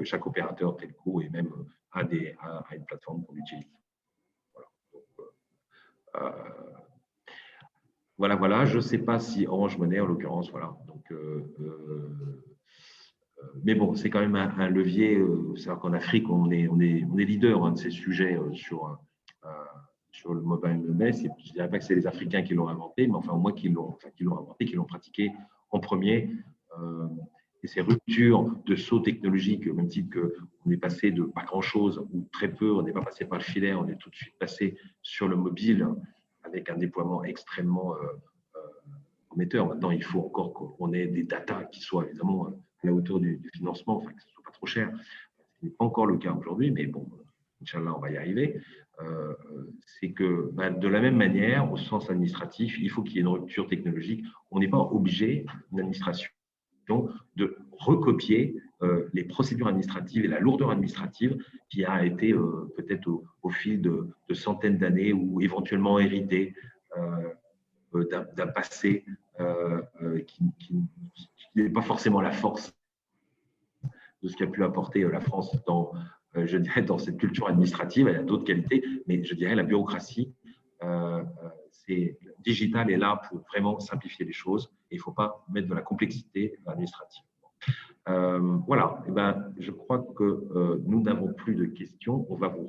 chaque opérateur telco et même a une plateforme qu'on utilise. Voilà. Donc, voilà. Je ne sais pas si Orange Money, en l'occurrence, voilà. Donc, mais bon, c'est quand même un levier. C'est-à-dire qu'en Afrique, on est leader de ces sujets sur le mobile money. Je ne dirais pas que c'est les Africains qui l'ont inventé, mais enfin, au moins qui l'ont inventé, qui l'ont pratiqué en premier. Et ces ruptures de saut technologique, au même titre qu'on est passé de pas grand-chose ou très peu, on n'est pas passé par le filaire, on est tout de suite passé sur le mobile avec un déploiement extrêmement prometteur. Maintenant, il faut encore qu'on ait des datas qui soient évidemment à la hauteur du financement, enfin que ce ne soit pas trop cher. Ce n'est pas encore le cas aujourd'hui, mais bon, Inch'Allah, on va y arriver. C'est que de la même manière, au sens administratif, il faut qu'il y ait une rupture technologique. On n'est pas obligé, une administration, de recopier les procédures administratives et la lourdeur administrative qui a été peut-être au fil de centaines d'années ou éventuellement héritée d'un passé qui n'est pas forcément la force de ce qu'a pu apporter la France je dirais, dans cette culture administrative. Elle a d'autres qualités, mais je dirais la bureaucratie digital est là pour vraiment simplifier les choses et il ne faut pas mettre de la complexité administrative. Voilà, et ben, je crois que nous n'avons plus de questions. On va vous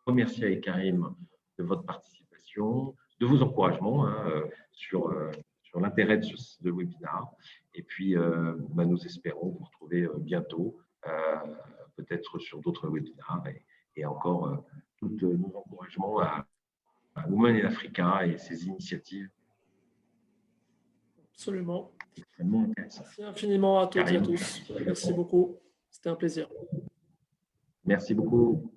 remercier avec Karim de votre participation, de vos encouragements sur l'intérêt de ce webinaire. Et puis, nous espérons vous retrouver bientôt, peut-être sur d'autres webinaires et encore tous nos encouragements à Women in Africa et ses initiatives. Absolument. Extrêmement intéressant. Merci infiniment à toutes et à Karim, tous. Merci beaucoup. C'était un plaisir. merci beaucoup.